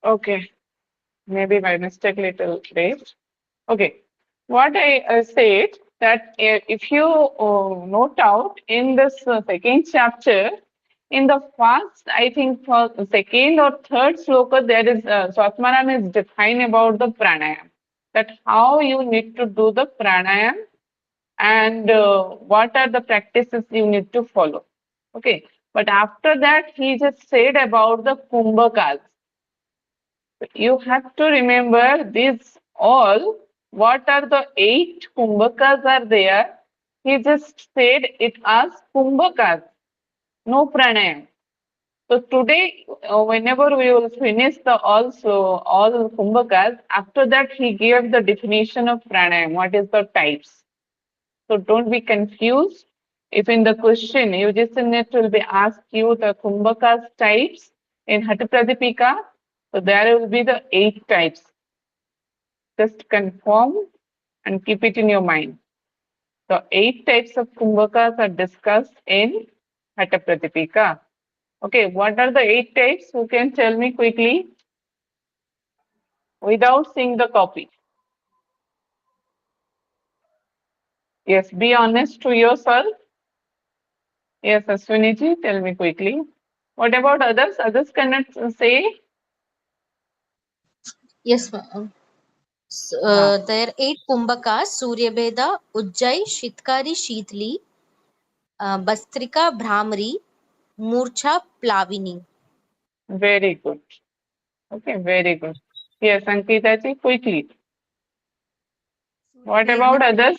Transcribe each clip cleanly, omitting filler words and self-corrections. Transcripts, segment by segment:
Okay, maybe by mistake little bit. Okay, what I said that if you note out in this second chapter, in the first, I think for the second or third sloka, there is Swatmaran is defined about the pranayam, that how you need to do the pranayam and what are the practices you need to follow. Okay, but after that, he just said about the kumbhakas. You have to remember these all. What are the 8 kumbhakas are there? He just said it as kumbhakas, no pranayam. So today, whenever we will finish the all kumbhakas, after that he gave the definition of pranayam. What is the types? So don't be confused. If in the question UGC NET will be asked you the kumbhakas types in Hathapradipika, so there will be the 8 types. Just confirm and keep it in your mind. The 8 types of kumbhakas are discussed in Hathapradipika. Okay, what are the 8 types? Who can tell me quickly without seeing the copy? Yes, be honest to yourself. Yes, Aswiniji, tell me quickly. What about others? Others cannot say? Yes, ma'am. There are 8 kumbhakas: Suryabheda, Ujjai, Shitkari, Shitli, Bastrika, Brahmari, Murcha, Plavini. Very good. Okay, very good. Yes, Ankita ji, quickly. What about others?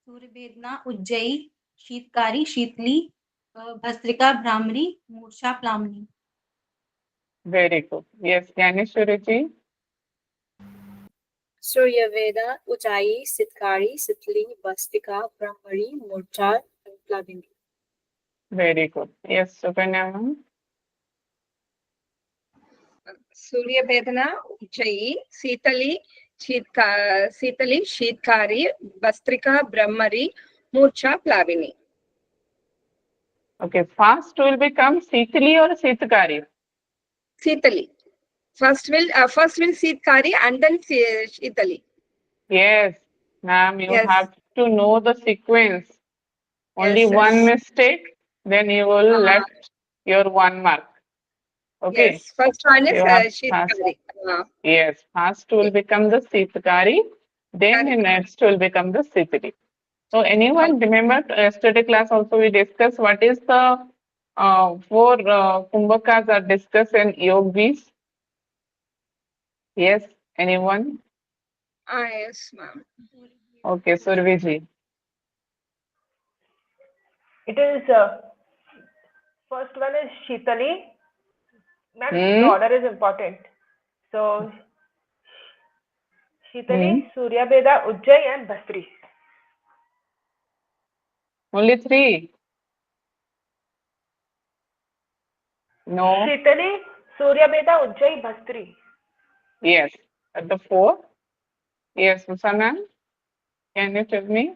सूर्यभेदना Ujjayi Sheetkari शीतली भस्त्रिका भ्रामरी मूर्छा प्लामनी. Very good. Yes, Gyaneshwari ji. Suryaveda, Ujjayi, Sitkari, Sitli, Bastika, Brahmari, Murcha, and Plavini. Very good. Yes, Sukanya ma'am. सूर्यभेदना Ujjayi शीतली शीतकारी भस्त्रिका ब्रह्मरी मूर्छा प्लाविनी. Okay, first will become Sitli or Sitkari? Sitali. First will Sitkari and then Shitali. Yes, ma'am, you Yes. have to know the sequence. Only Yes, one yes. mistake, then you will left your 1 mark. Okay. Yes, first one is You have Shitkari. Yes, first will become the Sitkari, then the next will become the Sitli. So anyone remember yesterday class also we discussed what is the 4 kumbhakas are discussed in yogis? Yes, anyone? Yes, ma'am. Okay, Surviji. It is first one is Shitali. Ma'am, the order is important. So Shitali, Suryabheda, Ujjai, and Bastri. Only 3. No. Shitali, Suryabheda, Ujjai, Bastri. Yes. At the 4. Yes, Usana, can you tell me?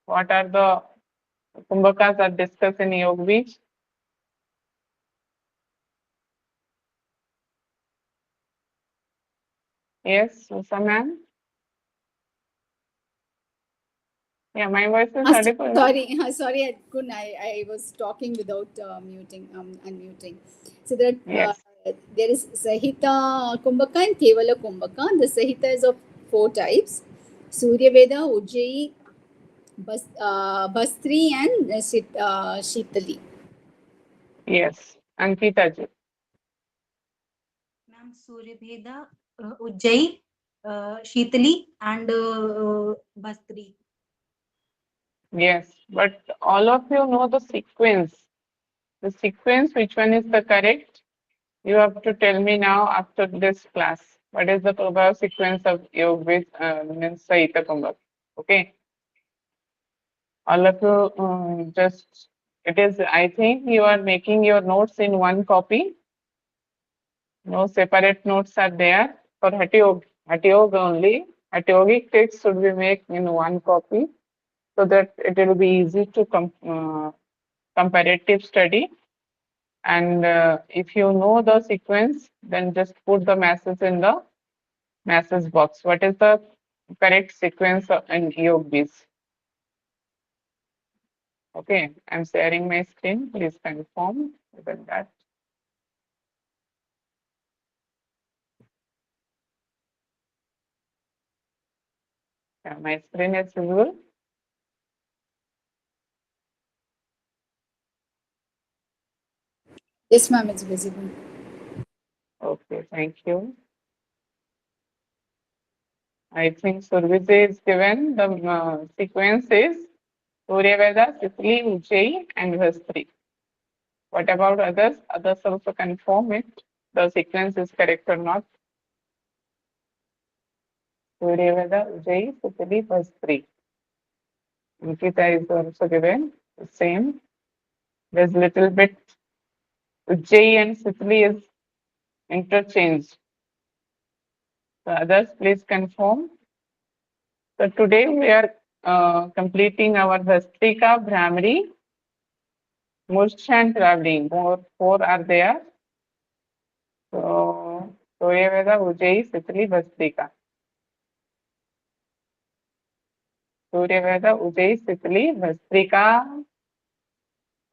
What are the kumbhakas are discussed in Yoga Beach? Yes, Usana. Yeah, my voice is audible. Sorry, I couldn't. I was talking without unmuting. So that there is Sahita Kumbhaka and Kevala Kumbhaka. The Sahita is of 4 types: Suryaveda, Ujjayi, Bastri, and Shitali. Yes, Ankita ji. Ma'am, Suryabheda, Ujjayi, Shitali, and Bastri. Yes, but all of you know the sequence. The sequence, which one is the correct? You have to tell me now after this class. What is the Prabha sequence of Yoga with means Sahita Kumbhaka? Okay. All of you just, it is, I think you are making your notes in one copy. No separate notes are there for Hatha Yoga only. Hatha Yogic text should be made in one copy so that it will be easy to comparative study. And if you know the sequence, then just put the message in the message box. What is the correct sequence in yogis? Okay, I'm sharing my screen. Please confirm with that. Yeah, my screen is visible. Yes, ma'am, it's visible. Okay, thank you. I think Survijay is given. The sequence is Suryaveda, Sicily, Ujjayi, and Vastri. What about others? Others also confirm it. The sequence is correct or not. Suryaveda, Ujjayi, Sicily, Vastri. Nikita is also given the same. There's little bit Ujjayi and Sicily is interchanged. So others, please confirm. So today we are completing our Vastrika, Brahmari, Mursha and Traveling. Four are there. So Suryaveda, Ujjayi, Sicily, Vastrika. Suryaveda, Ujjayi, Sicily, Vastrika.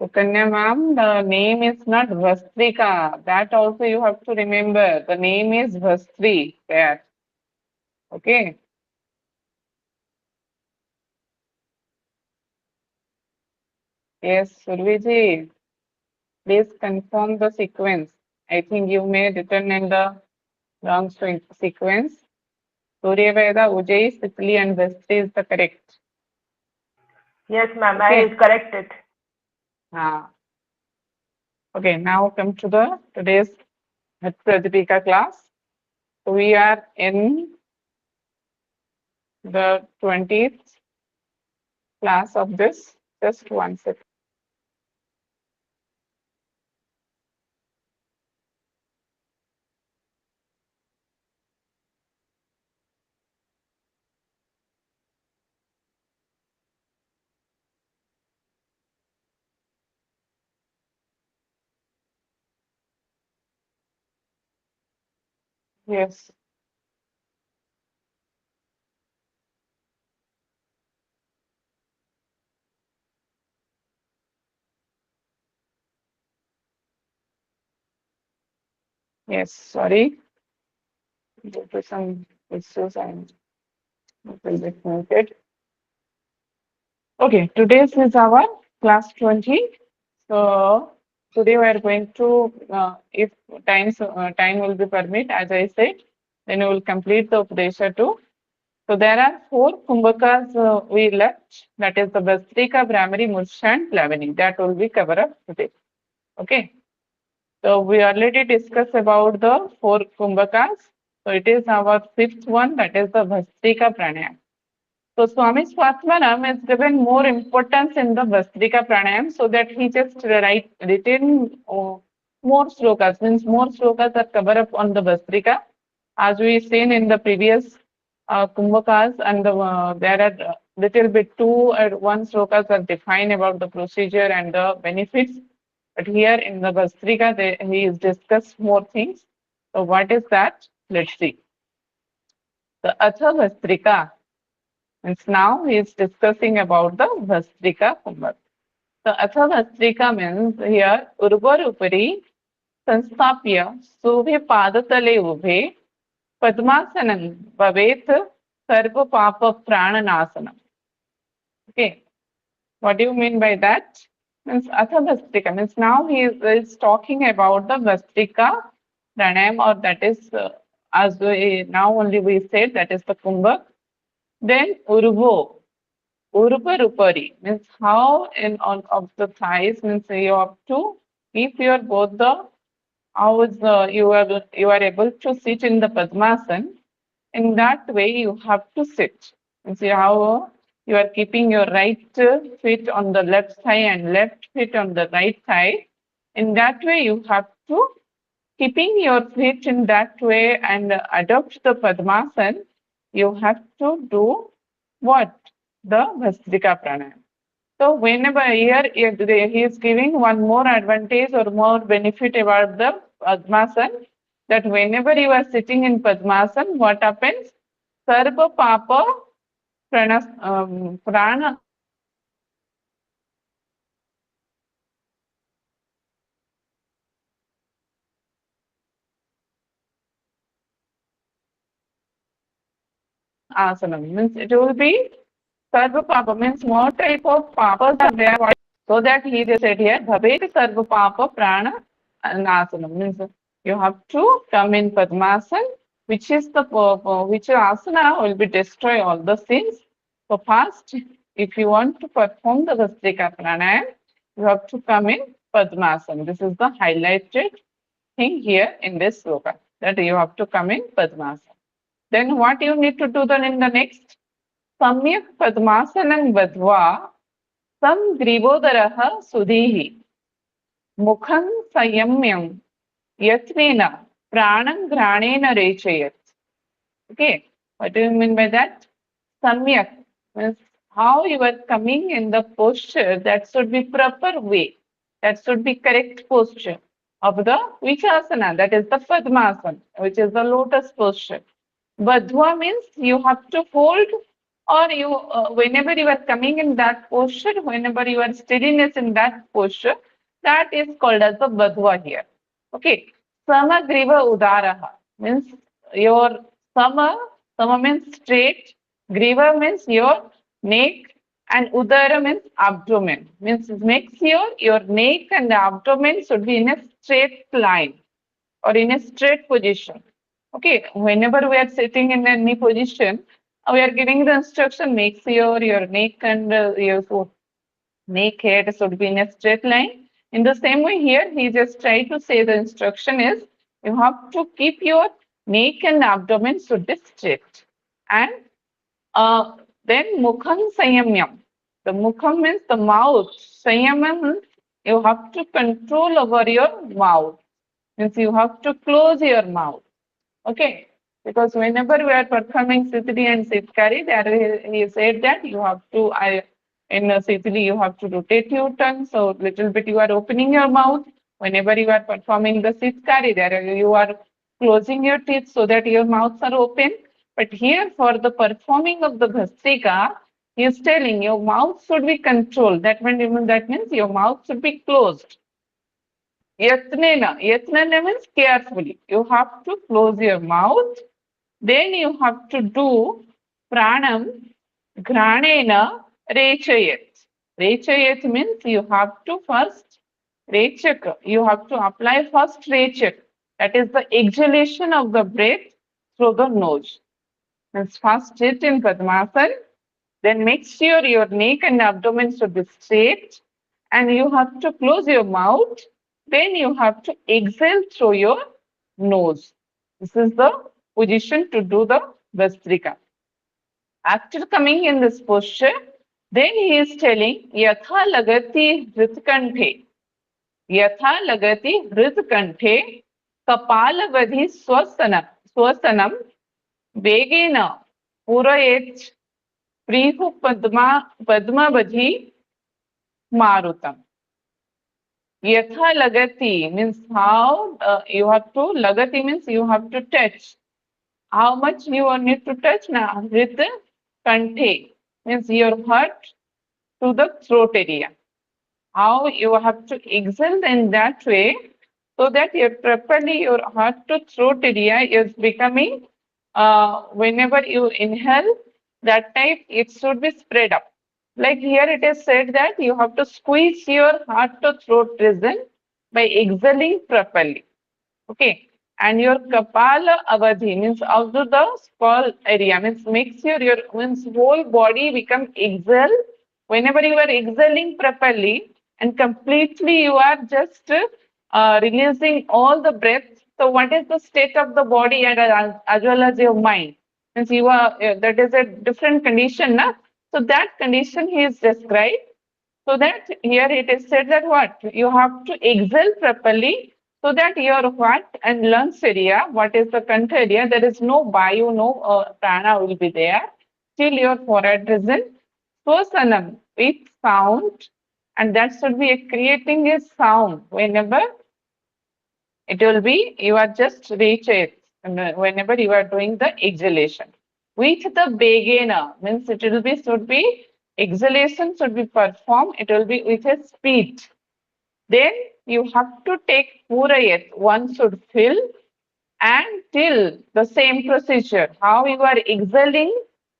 Sukanya ma'am, the name is not Vastrika. That also you have to remember. The name is Vastri there. Okay. Yes, Surviji, please confirm the sequence. I think you may return in the wrong sequence. Suryaveda, Ujjayi, Sicily, and Vastri is the correct. Yes, ma'am. Okay. I correct it. Okay, now come to the today's Hathapradipika class. So we are in the 20th class of this. Just one second. Yes. Yes, sorry. Due to some issues, I'm a little bit muted. Okay, today's is our class 20. So today we are going to, if time will be permit, as I said, then we will complete the Upadesha 2. So there are 4 Kumbhakas we left, that is the Vastrika, Brahmari, Mursha and Plavani. That will be covered up today. Okay. So we already discussed about the 4 Kumbhakas. So it is our 5th one, that is the Vastrika Pranayam. So Swami Swatmanam is given more importance in the Vastrika Pranayam, so that he just written more slokas, means more slokas are covered up on the Vastrika. As we seen in the previous Kumbhakas, and there are little bit 2 or 1 slokas are defined about the procedure and the benefits. But here in the Vastrika, he is discussed more things. So what is that? Let's see. The Atha Vastrika. And now he is discussing about the Vastrika Kumbhak. So Atha Vastrika means here Urvar Upari Sanstapya Subhe Padatale Ubhe Padmasanam Bhavet Sarva Papa Prananasanam. Okay. What do you mean by that? Means Atha Vastrika means now he is talking about the Vastrika Pranayam, or that is as we now only we said that is the Kumbhak. Then Urvo. Urupar Upari means how in on of the thighs, means you have to keep your both the how is you are able to sit in the Padmasan. In that way you have to sit. And see how you are keeping your right foot on the left thigh and left foot on the right thigh. In that way you have to keeping your feet in that way and adopt the Padmasan. You have to do what? The Vastrika Pranayam. So whenever here he is giving one more advantage or more benefit about the Padmasana, that whenever you are sitting in Padmasana, what happens? Sarva Papa Prana Asanam. Means it will be Sarva Papa, means more type of papas are there. So that he just said here, Bhavet Sarva Papa Prana Nasanam. Means you have to come in Padmasana, which is the which asana will be destroy all the sins. So first, if you want to perform the Vastrika Pranayam, you have to come in Padmasana. This is the highlighted thing here in this sloka, that you have to come in Padmasana. Then what you need to do then in the next? Samyak Padmasanam Vadva Sam Grivodaraha Sudhihi Mukham Sayamyam Yatnena Pranam Granena Rechayat. Okay, what do you mean by that? Samyak means how you are coming in the posture, that should be proper way. That should be correct posture of the Vichasana, that is the Padmasana, which is the lotus posture. Vadhva means you have to hold, or you whenever you are coming in that posture, whenever you are steadiness in that posture, that is called as the Vadhva here. Okay. Samagriva Udaraha means your sama means straight, griva means your neck, and udara means abdomen. Means makes your neck and the abdomen should be in a straight line or in a straight position. Okay, whenever we are sitting in any position, we are giving the instruction, make sure your neck and your neck head should be in a straight line. In the same way here, he just tried to say the instruction is, you have to keep your neck and abdomen should be straight. And then mukham sayamyam. The mukham means the mouth. Sayamam means you have to control over your mouth. Means you have to close your mouth. Okay, because whenever we are performing Sithili and Sitkari, there he said that you have to, in Sithili you have to rotate your tongue, so little bit you are opening your mouth. Whenever you are performing the Sitkari, there you are closing your teeth so that your mouths are open. But here for the performing of the Bhastrika, he is telling your mouth should be controlled. That means your mouth should be closed. Yatnena means carefully. You have to close your mouth. Then you have to do pranam granena rechayat. Rechayat means you have to first rechak. You have to apply first rechak. That is the exhalation of the breath through the nose. Means first sit in Padmasana. Then make sure your neck and abdomen should be straight. And you have to close your mouth. Then you have to exhale through your nose. This is the position to do the Vastrika. After coming in this posture, then he is telling Yatha Lagati Hritkanthe. Yatha Lagati Hritkanthe Kapalavadhi Swasanam Vegena Purayet Prihu Padmavadhi Marutam. Yatha lagati means how you have to, lagati means you have to touch. How much you need to touch now? With the kanthe means your heart to the throat area. How you have to exhale in that way so that your heart to throat area is becoming, whenever you inhale, that type it should be spread up. Like here it is said that you have to squeeze your heart to throat region by exhaling properly. Okay. And your kapala avadhi means also the skull area means makes your means whole body become exhale. Whenever you are exhaling properly and completely you are just releasing all the breath. So what is the state of the body and as well as your mind? Means you are that is a different condition, na? So that condition he is described. So that here it is said that what? You have to exhale properly so that your heart and lungs area, what is the contra area, there is no vayu, no prana will be there. Still your forehead region. Swasanam, with sound, and that should be creating a sound whenever it will be, you are just reach it whenever you are doing the exhalation. With the beginner means it will be, should be, exhalation should be performed, it will be with a speed. Then you have to take purayat, one should fill, and till the same procedure, how you are exhaling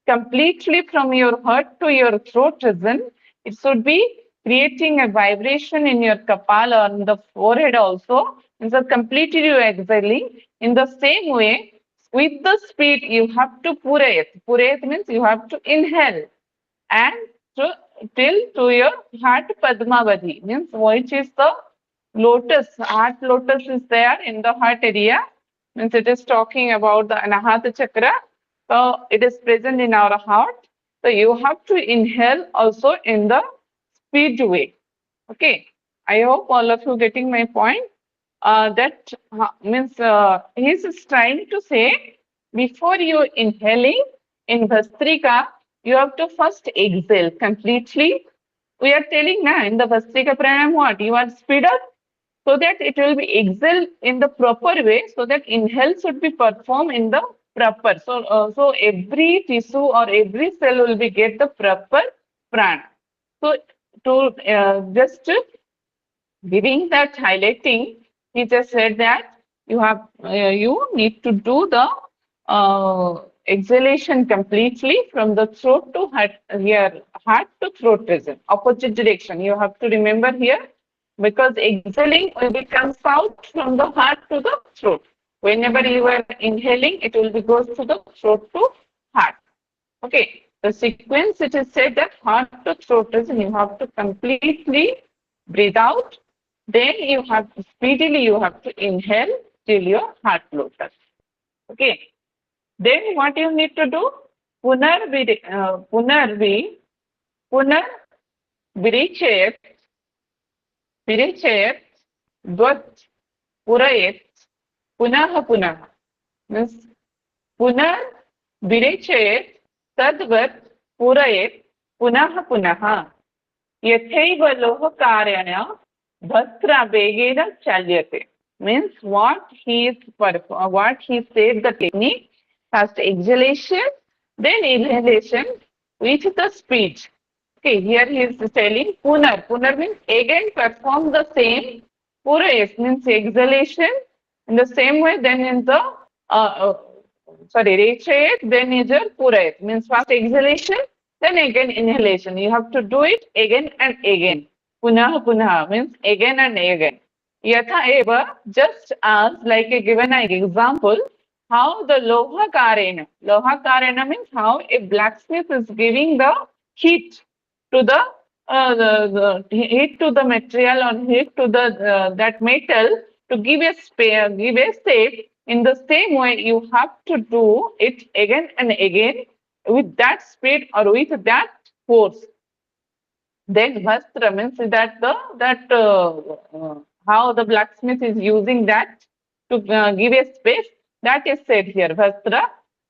completely from your heart to your throat region, it should be creating a vibration in your kapala on the forehead also. And so completely you are exhaling. In the same way, with the speed, you have to purayat. Purayat means you have to inhale and till to your heart padmavati, means which is the lotus, heart lotus is there in the heart area, means it is talking about the anahata chakra. So it is present in our heart. So you have to inhale also in the speed way. Okay. I hope all of you getting my point. That means he's trying to say before you inhaling in Vastrika, you have to first exhale completely. We are telling now in the Vastrika pranayam what? You are speed up so that it will be exhale in the proper way, so that inhale should be performed in the proper. So every tissue or every cell will be get the proper prana. So to just giving that highlighting, he just said that you have you need to do the exhalation completely from the throat to heart, here heart to throat region, opposite direction. You have to remember here, because exhaling will be comes out from the heart to the throat. Whenever you are inhaling, it will be goes to the throat to heart. Okay, the sequence it is said that heart to throat region, you have to completely breathe out. Then you have to speedily you have to inhale till your heart lotus. Okay. Then what you need to do? Punar virichayat dvat purayat punah punah. Means punar virichayat tadvat purayat punah punah. यथैव लोहकारेण भस्त्र वेगेन चाल्यते. Means what he said the technique, first exhalation, then inhalation with the speed. Okay, here he is telling punar. Punar means again perform the same. Purayas means exhalation in the same way. Then in the rechayat, then is your purayat, means first exhalation, then again inhalation. You have to do it again and again. Punah punah means again and again. Yatha eva, just as like a given an example, how the loha karena means how a blacksmith is giving the heat to the heat to the material or heat to the that metal to give a shape. In the same way, you have to do it again and again with that speed or with that force. Then Vastra means that how the blacksmith is using that to give a space. That is said here. Vastra,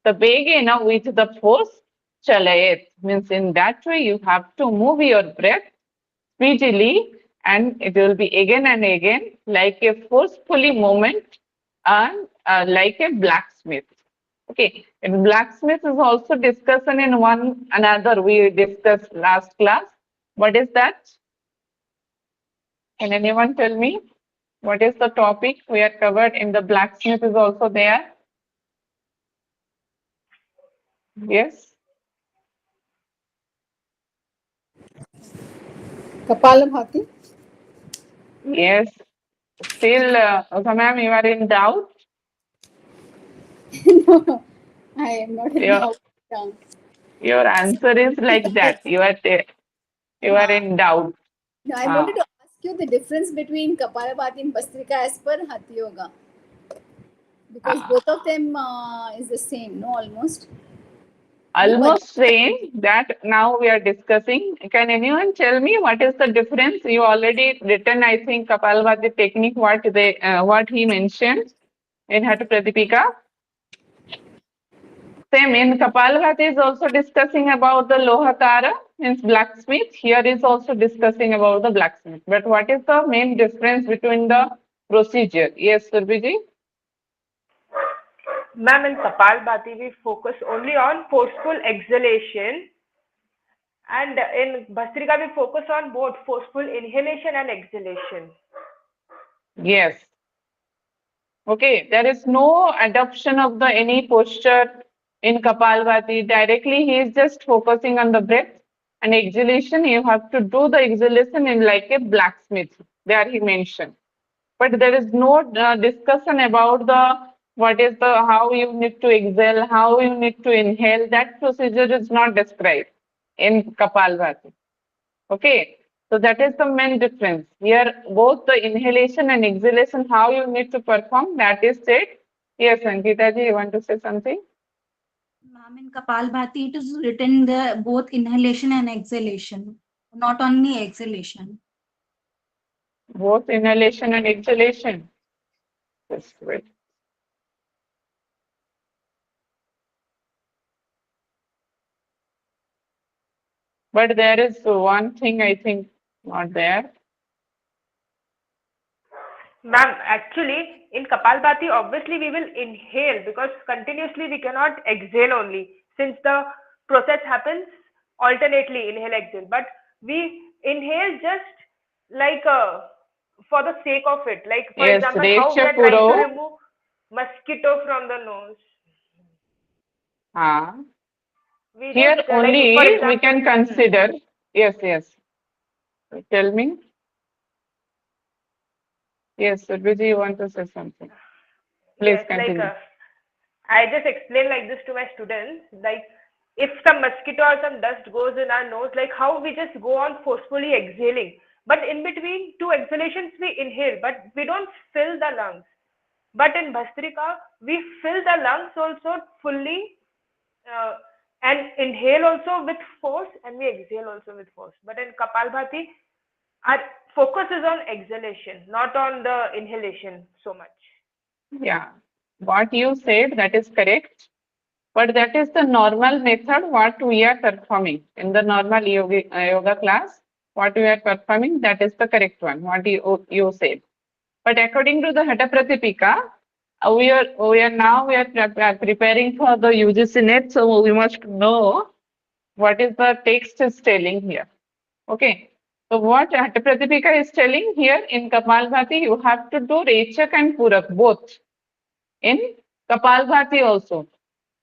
the begena with the force, chalayet means in that way you have to move your breath speedily, and it will be again and again like a forcefully movement and like a blacksmith. Okay, and blacksmith is also discussed in one another. We discussed last class. What is that? Can anyone tell me? What is the topic we are covered in the blacksmith is also there? Yes? Kapalabhati. Yes. Still, ma'am, you are in doubt? No, I am not in Your- doubt. Your answer is like that. You are in doubt. No, I wanted to ask you the difference between Kapalabhati and Bastrika as per Hatha Yoga. Because both of them is the same, no, almost. Almost same that now we are discussing. Can anyone tell me what is the difference? You already written, I think, Kapalabhati technique, what he mentioned in Hathapradipika. Same in Kapalabhati is also discussing about the Lohakara. means blacksmith. Here is also discussing about the blacksmith. But what is the main difference between the procedure? Yes, Surbhi? Ma'am, in Kapalbhati, we focus only on forceful exhalation. And in Bhastrika, we focus on both forceful inhalation and exhalation. Yes. Okay, there is no adoption of the any posture in Kapalbhati. Directly, he is just focusing on the breath and exhalation. You have to do the exhalation in like a blacksmith. There he mentioned. But there is no discussion about the what is the how you need to exhale, how you need to inhale. That procedure is not described in Kapalbhati. Okay, so that is the main difference. Here, both the inhalation and exhalation, how you need to perform, that is said. Yes, Ankita ji, you want to say something? Ma'am, in Kapalbhati, it is written the both inhalation and exhalation, not only exhalation. Both inhalation and exhalation. Just wait. But there is one thing I think not there. Ma'am, actually, in Kapalbhati, obviously we will inhale because continuously we cannot exhale only since the process happens alternately, inhale, exhale. But we inhale just like for the sake of it. Like, for Yes, example, how we Recha are trying to Puro. remove mosquito from the nose. We Here just, only for we example, can consider. Yes, yes. Tell me. Yes, Surbhi, you want to say something? Please yes, continue. I just explain like this to my students, like if some mosquito or some dust goes in our nose, like how we just go on forcefully exhaling. But in between two exhalations, we inhale, but we don't fill the lungs. But in Bhastrika, we fill the lungs also fully and inhale also with force and we exhale also with force. But in Kapalbhati, our focus is on exhalation, not on the inhalation so much. Yeah, what you said, that is correct. But that is the normal method what we are performing in the normal yoga class. What we are performing, that is the correct one. What you said. But according to the Hathapradipika, we are now preparing for the UGC NET, so we must know what is the text is telling here. Okay. So what Hathapradipika is telling here in Kapalbhati, you have to do Rechak and Purak both. In Kapalbhati also.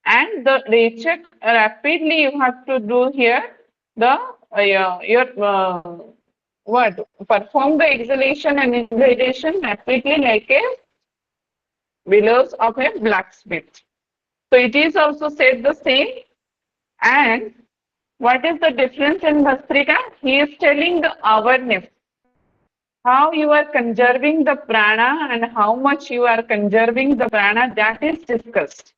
And the Rechak rapidly you have to do here the what perform the exhalation and inhalation rapidly like a bellows of a blacksmith. So it is also said the same. And what is the difference in Bhastrika? He is telling the awareness. How you are conserving the prana and how much you are conserving the prana, that is discussed.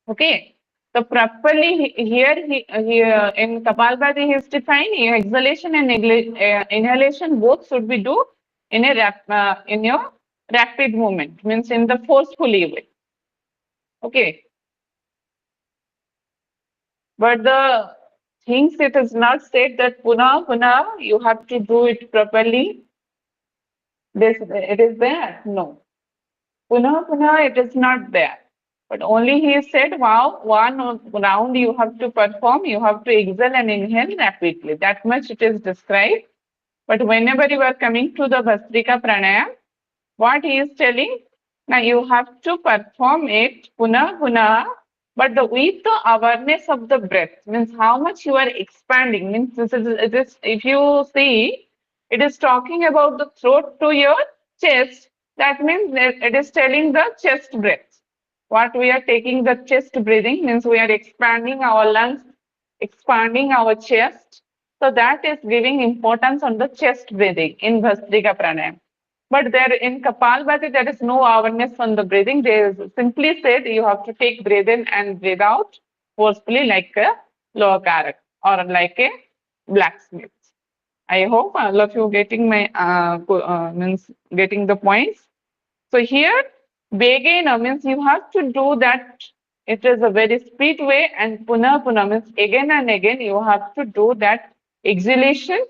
Okay. So properly here in Kapalbhati he is defining exhalation and inhalation both should be do in a in your rapid movement, means in the forcefully way. Okay. But the things it is not said that puna you have to do it properly. It is there? No. Puna it is not there. But only he said, wow, one round you have to perform, you have to exhale and inhale rapidly. That much it is described. But whenever you are coming to the Bhastrika Pranayam, what he is telling, now you have to perform it puna, but with the awareness of the breath, means how much you are expanding. Means if you see, it is talking about the throat to your chest. That means it is telling the chest breath. What we are taking the chest breathing means we are expanding our lungs, expanding our chest. So that is giving importance on the chest breathing in Bhastrika Pranayam. But there in Kapalbhati, there is no awareness on the breathing. They simply said you have to take breathe in and breathe out forcefully like a lower karak or like a blacksmith. I hope all of you getting my means getting the points. So here beginner means you have to do that it is a very speed way, and puna means again and again you have to do that exhalation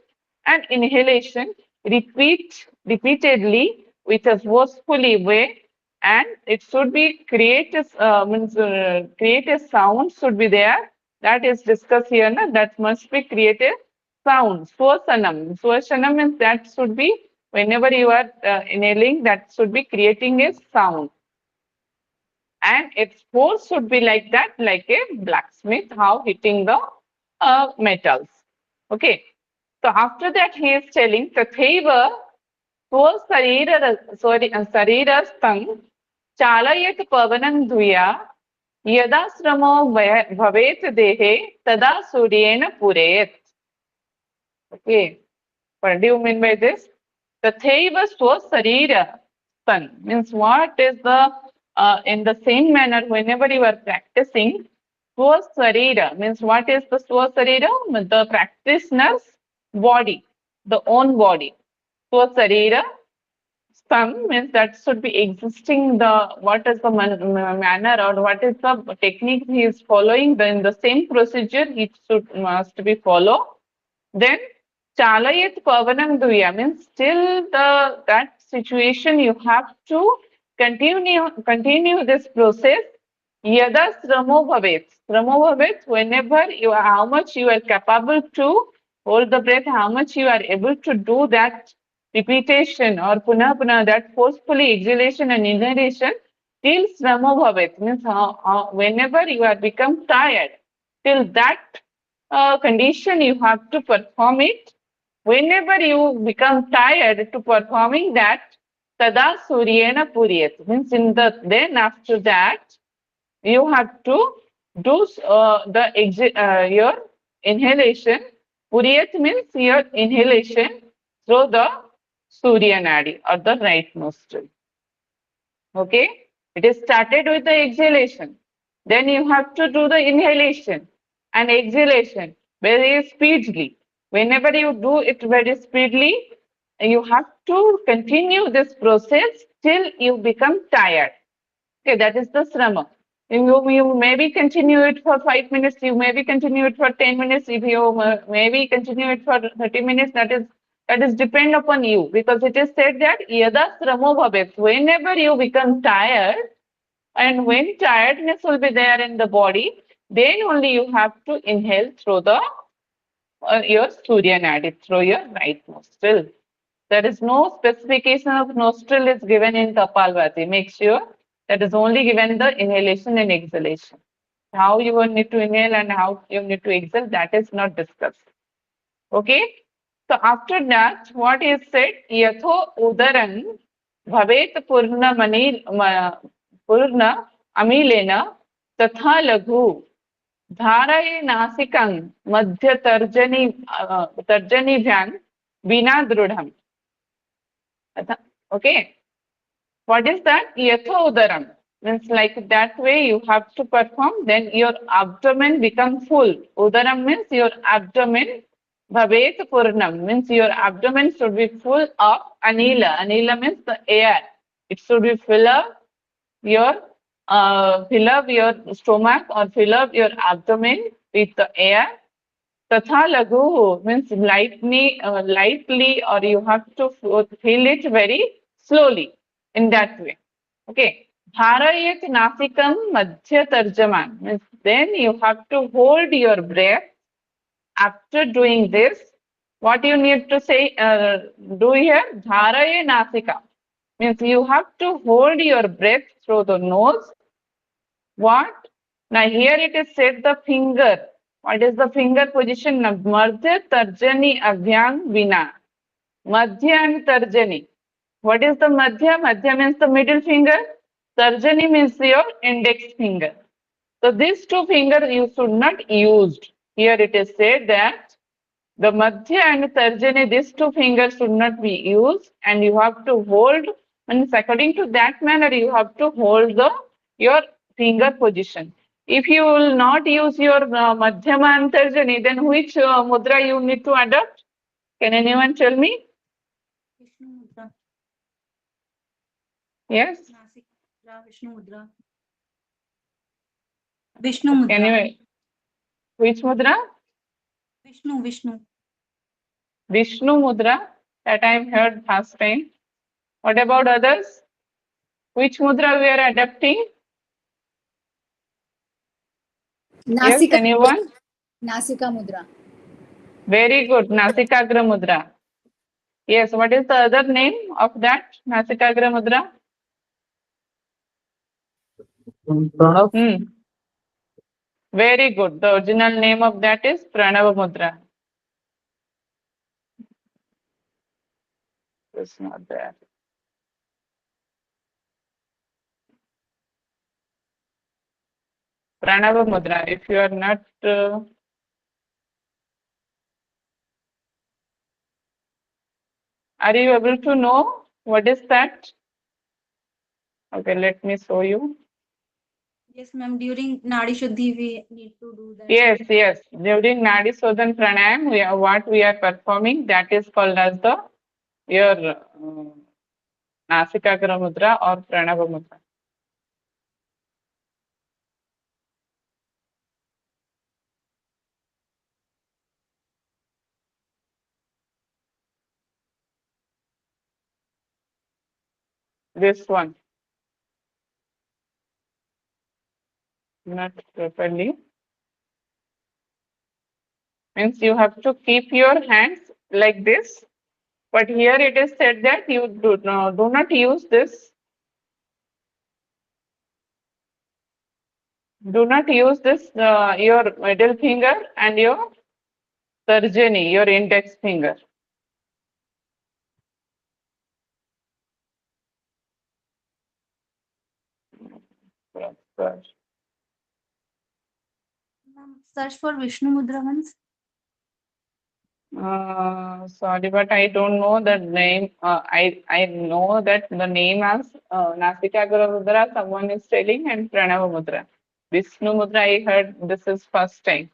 and inhalation repeatedly with a forcefully way, and it should be create a sound should be there. That is discussed here, na? That must be created sound. Swasanam. Swasanam means that should be whenever you are inhaling, that should be creating a sound. And its force should be like that, like a blacksmith, how hitting the metals. Okay. So after that, he is telling Tathaiva Sarirastham Chalayat Pavanam Dvya Yada Sramo Bhavet Dehe Tada Suryena Purayat. Okay. What do you mean by this? Tathaiva Swasarira Sun means what is the in the same manner whenever you are practicing Swasarira means what is the Swasarira? The practitioner's body, the own body. Swasarira Sun means that should be existing the what is the manner or what is the technique he is following. Then the same procedure it must be followed. Then Chalayat Pavanam Duya means still that situation you have to continue this process. Yada Sramo Bhavet. Sramo Bhavet, whenever how much you are capable to hold the breath, how much you are able to do that repetition or puna, that forcefully exhalation and inhalation, till Sramo Bhavet means whenever you are become tired, till that condition you have to perform it. Whenever you become tired to performing that, tada suryena puriyat means then after that you have to do your inhalation. Puriyat means your inhalation through the surya nadi or the right nostril. Okay, it is started with the exhalation. Then you have to do the inhalation and exhalation very speedily. Whenever you do it very speedily, you have to continue this process till you become tired. Okay, that is the srama. You maybe continue it for 5 minutes, you maybe continue it for 10 minutes, if you maybe continue it for 30 minutes, that is depend upon you, because it is said that yada sramo bhavet, whenever you become tired, and when tiredness will be there in the body, then only you have to inhale through the your Surya Nadi, through your right nostril. There is no specification of nostril is given in Kapalbhati. Make sure that is only given the inhalation and exhalation. How you will need to inhale and how you need to exhale, that is not discussed. Okay. So after that, what is said? Yatho udaran bhavet purna amilena tatha laghu धाराये नासिकं मध्य तर्जनीभ्यां विना दृढ़म. Okay, what is that? Yatho udaram means like that way you have to perform. Then your abdomen becomes full. Udaram means your abdomen. Bhavet purnam means your abdomen should be full of anila. Anila means the air. It should be fill up your stomach or fill up your abdomen with the air. Tatha laghu means lightly, or you have to feel it very slowly in that way. Okay. Dharayat nasikam madhya tarjaman means then you have to hold your breath. After doing this, what you need to say, do here, dharaye nasika means you have to hold your breath through the nose. What? Now here it is said the finger. What is the finger position? Madhya tarjani abhyang vina. Madhya and tarjani. What is the madhya? Madhya means the middle finger. Tarjani means your index finger. So these two fingers you should not use. Here it is said that the madhya and tarjani, these two fingers should not be used, and you have to hold, and according to that manner you have to hold your finger position. If you will not use your madhyama and tarjani, then which mudra you need to adopt? Can anyone tell me? Vishnu Mudra. Yes? Nasik Mudra, Vishnu Mudra. Vishnu Can Mudra. you, which mudra? Vishnu. Vishnu mudra, that I heard last time. What about others? Which mudra we are adapting? Yes, Nasika, anyone? Nasika Mudra. Very good, Nasikagra mudra. Yes, what is the other name of that Nasikagra mudra? Very good. The original name of that is Pranava mudra. It's not there. Pranava mudra. If you are not are you able to know what is that? Okay, let me show you. Yes, ma'am. During Nadi Shuddhi, we need to do that. Yes. During Nadi Sodhan Pranayam, what we are performing, that is called as the your Nasikagra mudra or Pranava mudra. This one. Not properly. Means you have to keep your hands like this. But here it is said that you do not use this. Do not use this, your middle finger and your tarjani, your index finger. Ma'am, search for Vishnu Mudra once. Sorry, but I don't know the name. I know that the name as Nasikagra mudra someone is telling and Pranava mudra. Vishnu mudra I heard this is first time.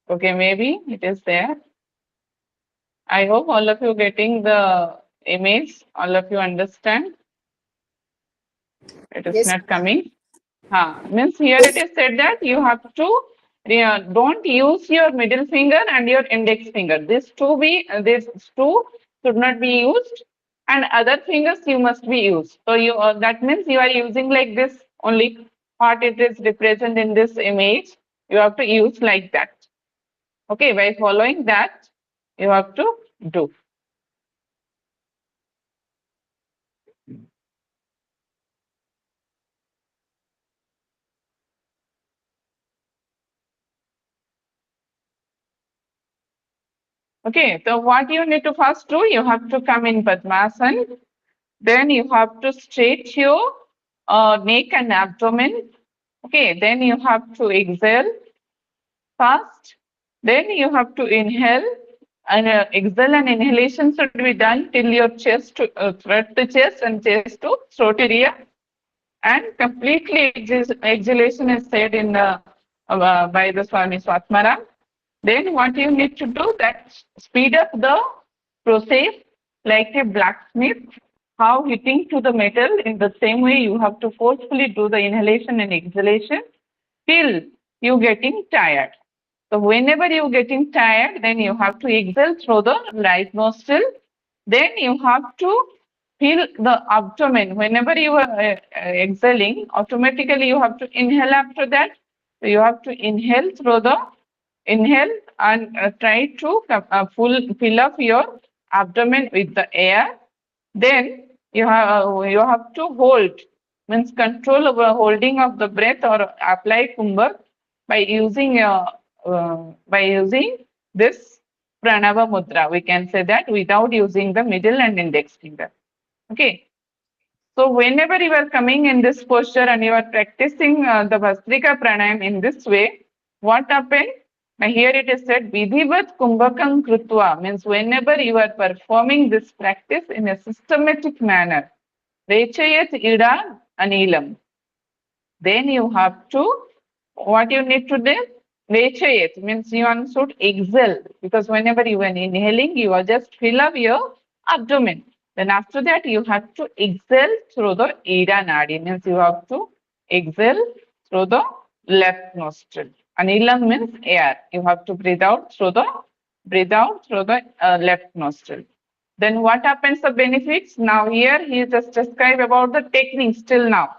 Okay, maybe it is there. I hope all of you getting the image. All of you understand. It is Yes. not coming. Means here it is said that you have to don't use your middle finger and your index finger. These two should not be used, and other fingers you must be used. So you that means you are using like this only. What it is represented in this image, you have to use like that. Okay, by following that, you have to do. Okay, so what you need to first do, you have to come in Padmasana. Then you have to straight your neck and abdomen. Okay, then you have to exhale fast. Then you have to inhale and exhale and inhalation should be done till your chest to throat to chest and chest to throat area. And completely exhalation is said in the by the Swami Swatmara. Then what you need to do that speed up the process like a blacksmith, how hitting to the metal in the same way you have to forcefully do the inhalation and exhalation till you getting tired. So whenever you getting tired, then you have to exhale through the right nostril. Then you have to feel the abdomen. Whenever you are exhaling, automatically you have to inhale after that. So you have to inhale through the inhale and try to fill up your abdomen with the air. Then you have to hold, means control over holding of the breath or apply kumbhak by using this pranava mudra. We can say that without using the middle and index finger. Okay. So whenever you are coming in this posture and you are practicing the Bhastrika pranayam in this way, what happened? Now here it is said vidhivat kumbhakam krutva, means whenever you are performing this practice in a systematic manner, rechayat ida anilam. Then you have to, what you need to do? Rechayat means you should exhale, because whenever you are inhaling, you are just fill up your abdomen. Then after that, you have to exhale through the Ida Nadi, means you have to exhale through the left nostril. Anilam means air. You have to breathe out through the left nostril. Then what happens the benefits? Now here he just described about the techniques till now.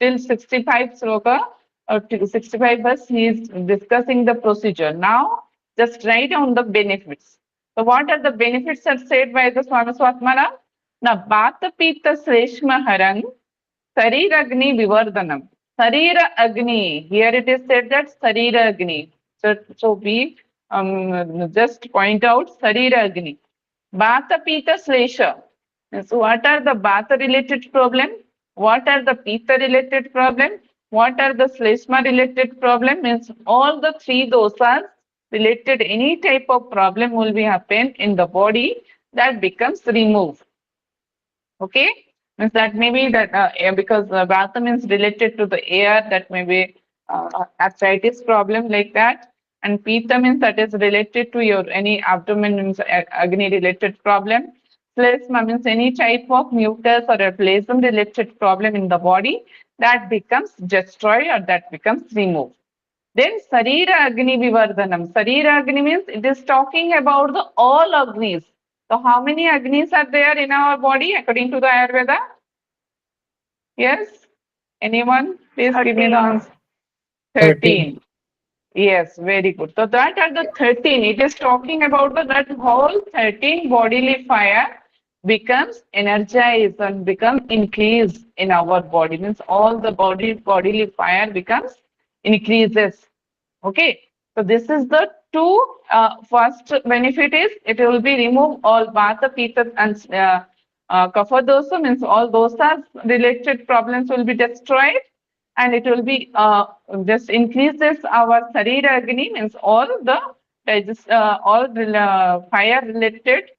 Till 65 sloka or 65 verse he is discussing the procedure. Now just write down the benefits. So what are the benefits are said by the Swami Swatmana? Now Vata Pitta Sreshma Harang Sarira Agni Vivardhanam. Sarira Agni. Here it is said that Sarira Agni. So we just point out Sarira Agni. Vata Pitta Slesha. So what are the Vata related problem? What are the Pitta related problem? What are the Sleshma related problem? Means all the three dosas related any type of problem will be happen in the body that becomes removed. Okay, means that maybe that because Vata means related to the air, that may be arthritis problem like that, and Pitta means that is related to your any abdomen means Agni related problem. Sleshma means any type of mucus or a phlegm related problem in the body that becomes destroyed or that becomes removed. Then Sarira Agni Vivardhanam. Sarira Agni means it is talking about the all Agnis. So how many Agnis are there in our body according to the Ayurveda? Yes? Anyone? Please give me the answer. 13. Yes, very good. So that are the 13. It is talking about that whole 13 bodily fire becomes energized and become increased in our body. Means all the bodily fire becomes increases. Okay. So this is the two first benefit is it will be remove all Vata, Pitta and Kapha dosa, means all dosas related problems will be destroyed, and it will be just increases our Sarira Agni, means all the fire related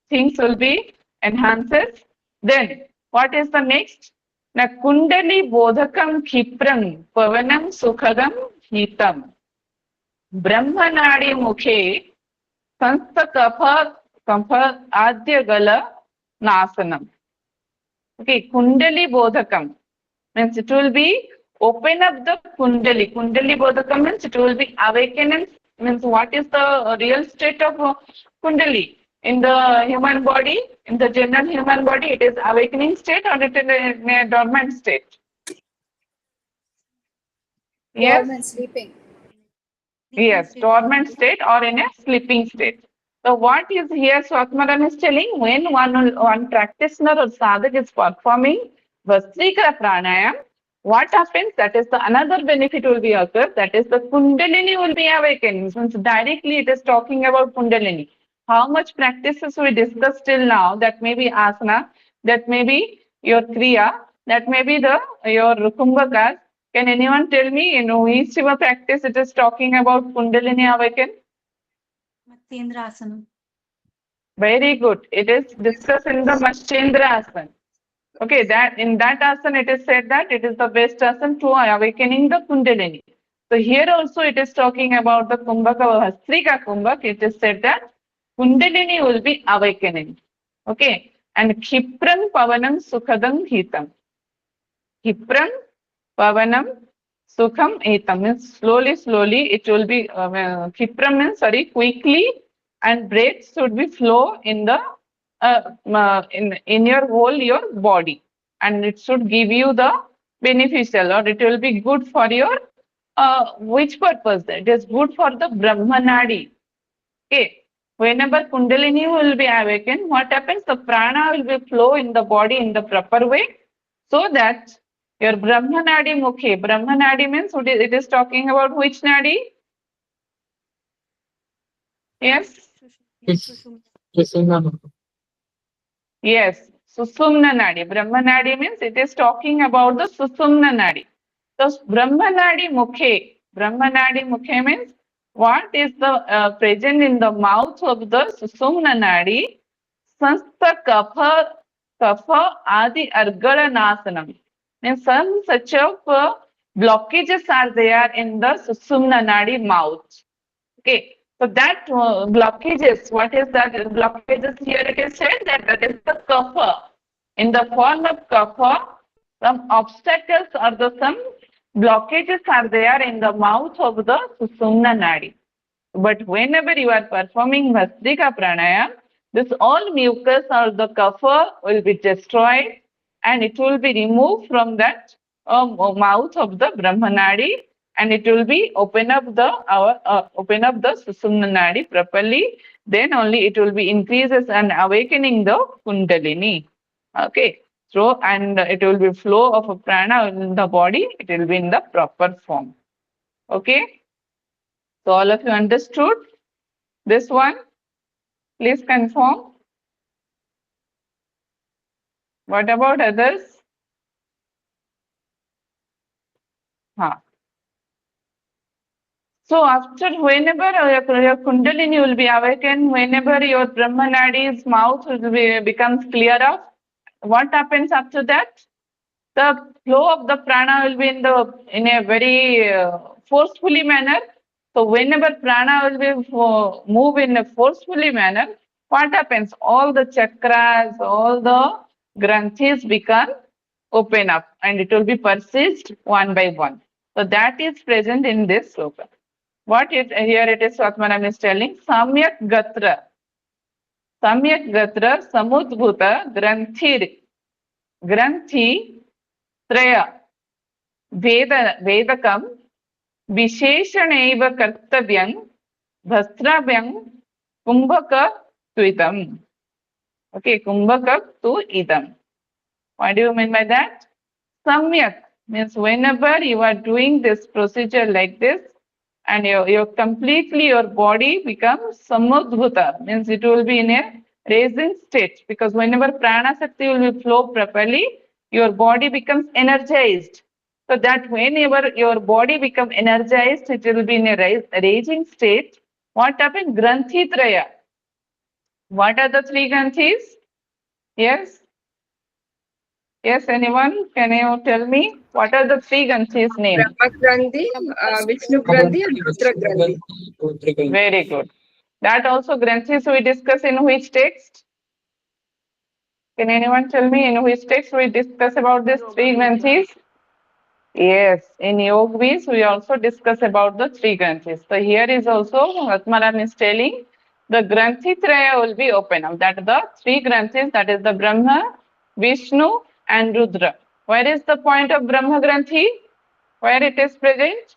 things will be enhances. Then what is the next? Na Kundali Bodhakam Khipram Pavanam Sukhadam Hitam Brahmanadi Mukhe Sansta Kapha Adya Gala Nasanam. Okay, Kundali Bodhakam means it will be open up the Kundali. Kundali Bodhakam means it will be awakening. Means what is the real state of Kundali in the human body? In the general human body, it is awakening state or it is in a dormant state? Yes. Dormant, sleeping. Yes, dormant state or in a sleeping state. So what is here Swatmaran is telling, when one practitioner or sadhak is performing Vastrika Pranayam, what happens? That is the another benefit will be occur. That is the Kundalini will be awakened. Means directly it is talking about Kundalini. How much practices we discussed till now? That may be asana, that may be your kriya, that may be your kumbhakas. Can anyone tell me in which of practice it is talking about Kundalini awaken? Matsyendra Asana. Very good. It is discussed in the Matshendra Asana. Okay, that in that asana it is said that it is the best asana to awakening the Kundalini. So here also it is talking about the Kumbhaka Hastrika Kumbhak. It is said that Kundalini will be awakening. Okay, and Khipram Pavanam Sukhadam Hitam. Khipram Pavanam Sukham Hitam means slowly it will be Khipram means quickly, and breath should be flow in the in your whole your body, and it should give you the beneficial, or it will be good for your which purpose? It is good for the Brahmanadi. Okay, whenever Kundalini will be awakened, what happens? The prana will be flow in the body in the proper way, so that your Brahmanadi Mukhe. Brahmanadi means it is talking about which nadi? Yes. Yes, Susumna Nadi. Brahma Nadi means it is talking about the Susumna Nadi. So Brahma Nadi Mukhe means what is the present in the mouth of the Susumna Nadi? Sanstha Kapha Adi Argala Nasanam. Means some such of blockages are there in the Susumna Nadi mouth. Okay. So that blockages, what is that blockages here? It is said that is the kapha. In the form of kapha, some obstacles or some blockages are there in the mouth of the Susumna Nadi. But whenever you are performing Bhastrika Pranayam, this all mucus or the kapha will be destroyed and it will be removed from that mouth of the Brahmanadi, and it will be open up the Susumna Nadi properly. Then only it will be increases and awakening the Kundalini. Okay. So, and it will be flow of a prana in the body. It will be in the proper form. Okay. So all of you understood this one? Please confirm. What about others? So after whenever your Kundalini will be awakened, whenever your Brahmanadi's mouth will becomes clear up, what happens after that? The flow of the prana will be in a very forcefully manner. So whenever prana will be move in a forcefully manner, what happens? All the chakras, all the granthis become open up and it will be persist one by one. So that is present in this sloka. What it here it is Swatmanam is telling, Samyak Gatra. Samyak Gatra Samudbhuta Granthi Traya Vedakam Visheshanaiva Kartavyam Bhastravyam Kumbhaka Tuitam. Okay, Kumbhaka tu idam. What do you mean by that? Samyak means whenever you are doing this procedure like this, and your completely your body becomes samudbhuta, means it will be in a raising state, because whenever prana shakti will be flow properly, your body becomes energized. So that whenever your body becomes energized, it will be in a raising state. What happened? Granthi Traya. What are the three granthis? Yes? Yes, anyone? Can you tell me? What are the three granthis named? Brahma Grandhi, Vishnu Grandhi, and Rudra Grandhi. Very good. That also granthis we discuss in which text? Can anyone tell me in which text we discuss about these three granthis? Yes, in Yogvis we also discuss about the three granthis. So here is also Atmaram is telling the Granthi Traya will be open up. That the three granthis, that is the Brahma, Vishnu and Rudra. Where is the point of Brahma Granthi? Where it is present?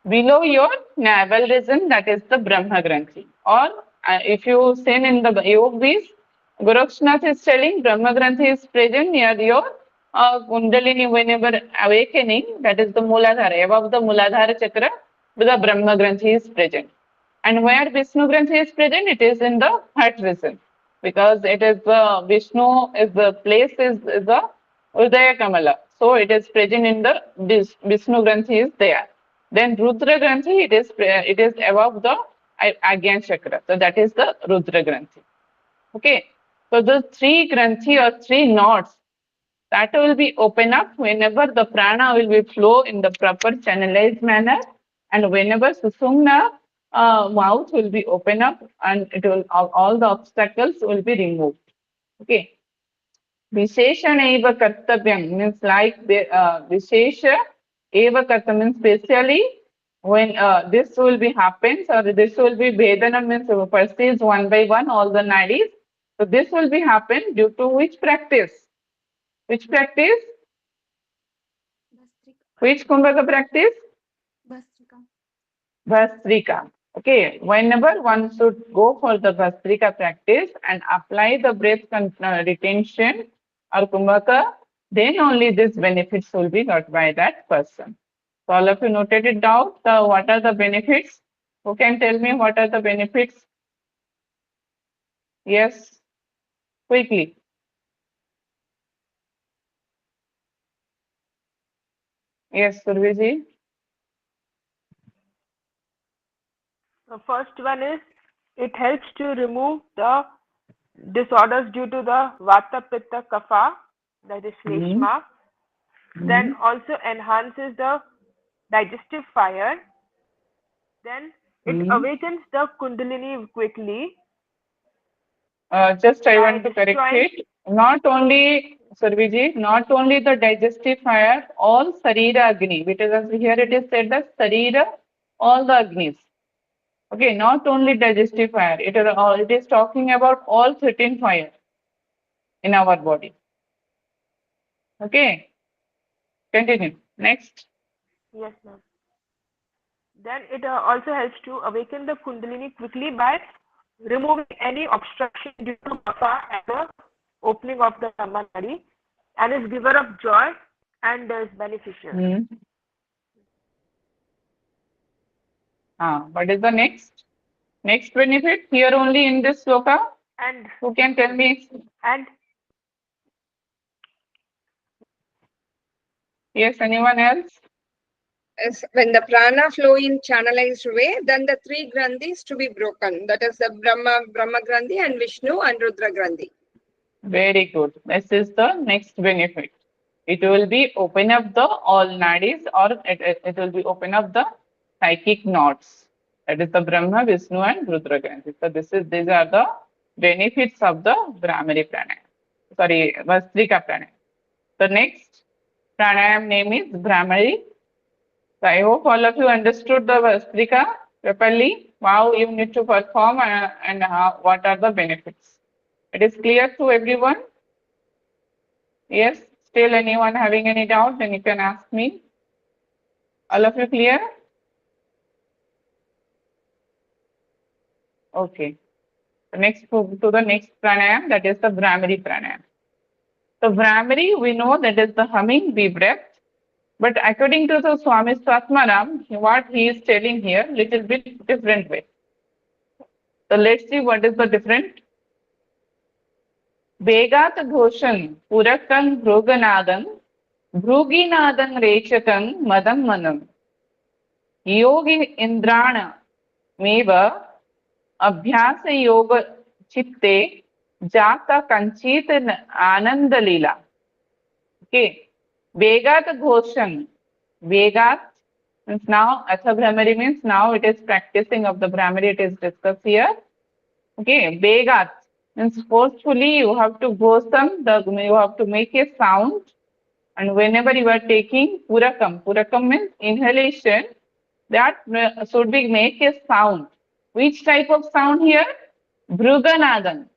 Below your navel region, that is the Brahma Granthi. Or if you say in the Yogvis, Gorakshnath is telling Brahma Granthi is present near your Kundalini whenever awakening, that is the Muladhara. Above the Muladhara chakra, the Brahma Granthi is present. And where Vishnu Granthi is present, it is in the heart region. Because it is Vishnu is the place is the Udaya Kamala. So it is present in the Vishnu Granthi is there. Then Rudra Granthi, it is above the Agyan chakra. So that is the Rudra Granthi. Okay. So the three Granthi or three knots, that will be open up whenever the prana will be flow in the proper channelized manner, and whenever Susumna mouth will be open up and it will all the obstacles will be removed. Okay. Visheshana eva kartavyam means like the Vishesha eva karta means specially when this will be happens, or this will be Vedana means persists one by one all the nadis. So this will be happen due to which practice? Which practice? Which Kumbhaka practice? Bhastrika. Okay, whenever one should go for the Bhastrika practice and apply the breath retention or Kumbhaka, then only these benefits will be got by that person. So all of you noted it down. So what are the benefits? Who can tell me what are the benefits? Yes, quickly. Yes, Surviji. The first one is it helps to remove the disorders due to the Vata, Pitta, Kapha, that is Shleshma. Then also enhances the digestive fire. Then it awakens the Kundalini quickly. Just I want to correct it. Not only Sarviji, not only the digestive fire, all Sarira Agni, because here it is said that Sarira, all the Agnis. Okay, not only digestive fire, it is talking about all 13 fire in our body. Okay, continue. Next. Yes, ma'am. Then it also helps to awaken the Kundalini quickly by removing any obstruction due to kapha and the opening of the Brahma Nadi, and is giver of joy and is beneficial. What is the next benefit here only in this sloka? And who can tell me? And yes, anyone else? Yes, when the prana flow in channelized way, then the three grandhis to be broken. That is the Brahma Grandhi and Vishnu and Rudra Grandhi. Very good. This is the next benefit. It will be open up the all nadis, or it will be open up the psychic knots. That is the Brahma, Vishnu and Rudra Grandhi. So these are the benefits of the Brahmari pranayam. Sorry, Vastrika pranayam. The next pranayam name is Brahmari. So I hope all of you understood the Vastrika properly. How you need to perform and what are the benefits. It is clear to everyone? Yes? Still anyone having any doubt, then you can ask me. All of you clear? Okay. Next to the next pranayam, that is the Brahmari pranayam. So Brahmari, we know that is the humming bee breath. But according to the Swami Swatmaram, what he is telling here, little bit different way. So let's see what is the different. Begat Ghoshan, Purakan Bhruganadan, Bhruginadan Rechakan Madam Manam. Yogi Indrana Meva Abhyasa Yoga Chitte Jata Kanchit Anandalila. Okay. Vegat Ghoshan. Vegat means now Atha Brahmari means now it is practicing of the Brahmari, it is discussed here. Okay, Vegat means forcefully you have to ghosam, you have to make a sound, and whenever you are taking Purakam means inhalation, that should be make a sound. Which type of sound here? Bhruganadam.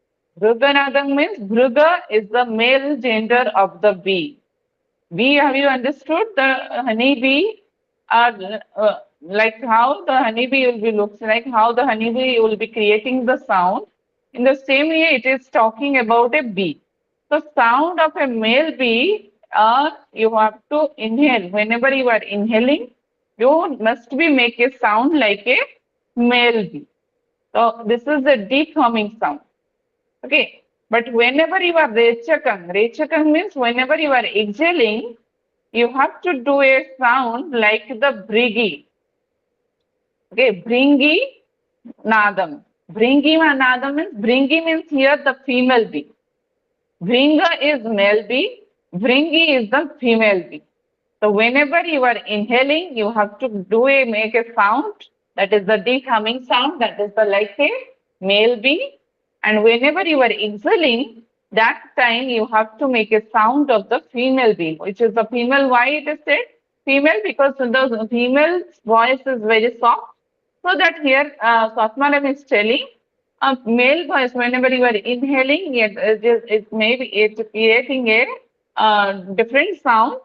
Bhruganadam means Bhruga is the male gender of the bee. Bee, have you understood? The honeybee are like how the honeybee will be looks like, how the honeybee will be creating the sound. In the same way, it is talking about a bee. So sound of a male bee, you have to inhale. Whenever you are inhaling, you must be make a sound like a male bee. So this is a deep humming sound. Okay. But whenever you are rechakam means whenever you are exhaling, you have to do a sound like the brigi. Okay, bringi nadam. Bringi nadam means, bringi means here the female bee. Bringa is male bee, bringi is the female bee. So whenever you are inhaling, you have to make a sound, that is the deep humming sound, that is the like a male bee. And whenever you are exhaling, that time you have to make a sound of the female bee, which is the female. Why it is said female? Because the female's voice is very soft. So that here Swatmaram is telling a male voice, whenever you are inhaling, it may be creating a different sound.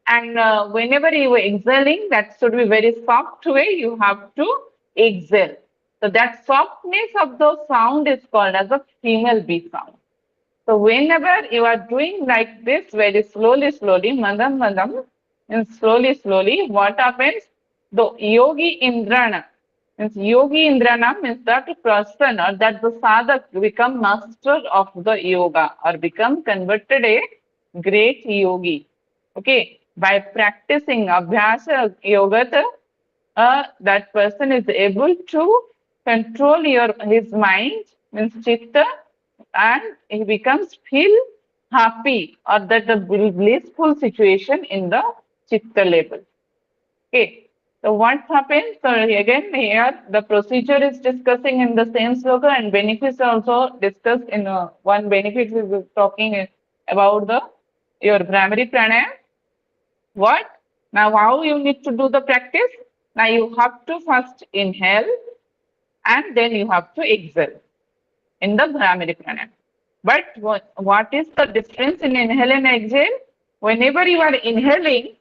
And whenever you are exhaling, that should be very soft way, you have to exhale. So that softness of the sound is called as a female bee sound. So whenever you are doing like this, very slowly, madam, and slowly, what happens? The yogi indrana, means yogi indrana means that person or that the sadhak become master of the yoga or become converted a great yogi. Okay, by practicing abhyasa yoga, that person is able to control his mind, means chitta, and he becomes feel happy or that the blissful situation in the chitta level. Okay, so what happens? So again here the procedure is discussing in the same sloka, and benefits also discussed in one benefit we were talking about the your Brahmari pranayam. What? Now how you need to do the practice? Now you have to first inhale and then you have to exhale in the Brahmari pranayam. But what is the difference in inhale and exhale? Whenever you are inhaling,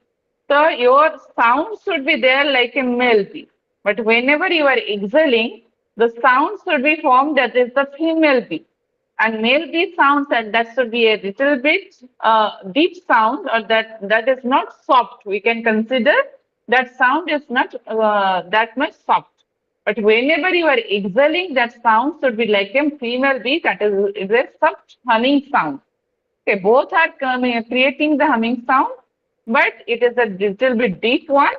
so your sound should be there like a male bee. But whenever you are exhaling, the sound should be formed that is the female bee. And male bee sounds and that should be a little bit deep sound, or that is not soft. We can consider that sound is not that much soft. But whenever you are exhaling, that sound should be like a female bee, that is a soft humming sound. Okay, both are creating the humming sound, but it is a little bit deep one,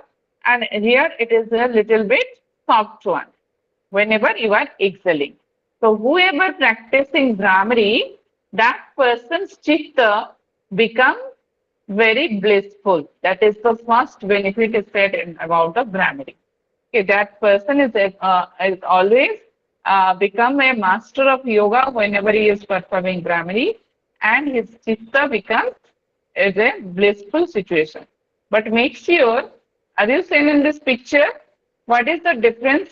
and here it is a little bit soft one whenever you are exhaling. So whoever practicing Brahmari, that person's chitta become very blissful. That is the first benefit is said about the Brahmari. Okay, that person is always become a master of yoga whenever he is performing Brahmari, and his chitta becomes is a blissful situation. But make sure, are you seeing in this picture, what is the difference?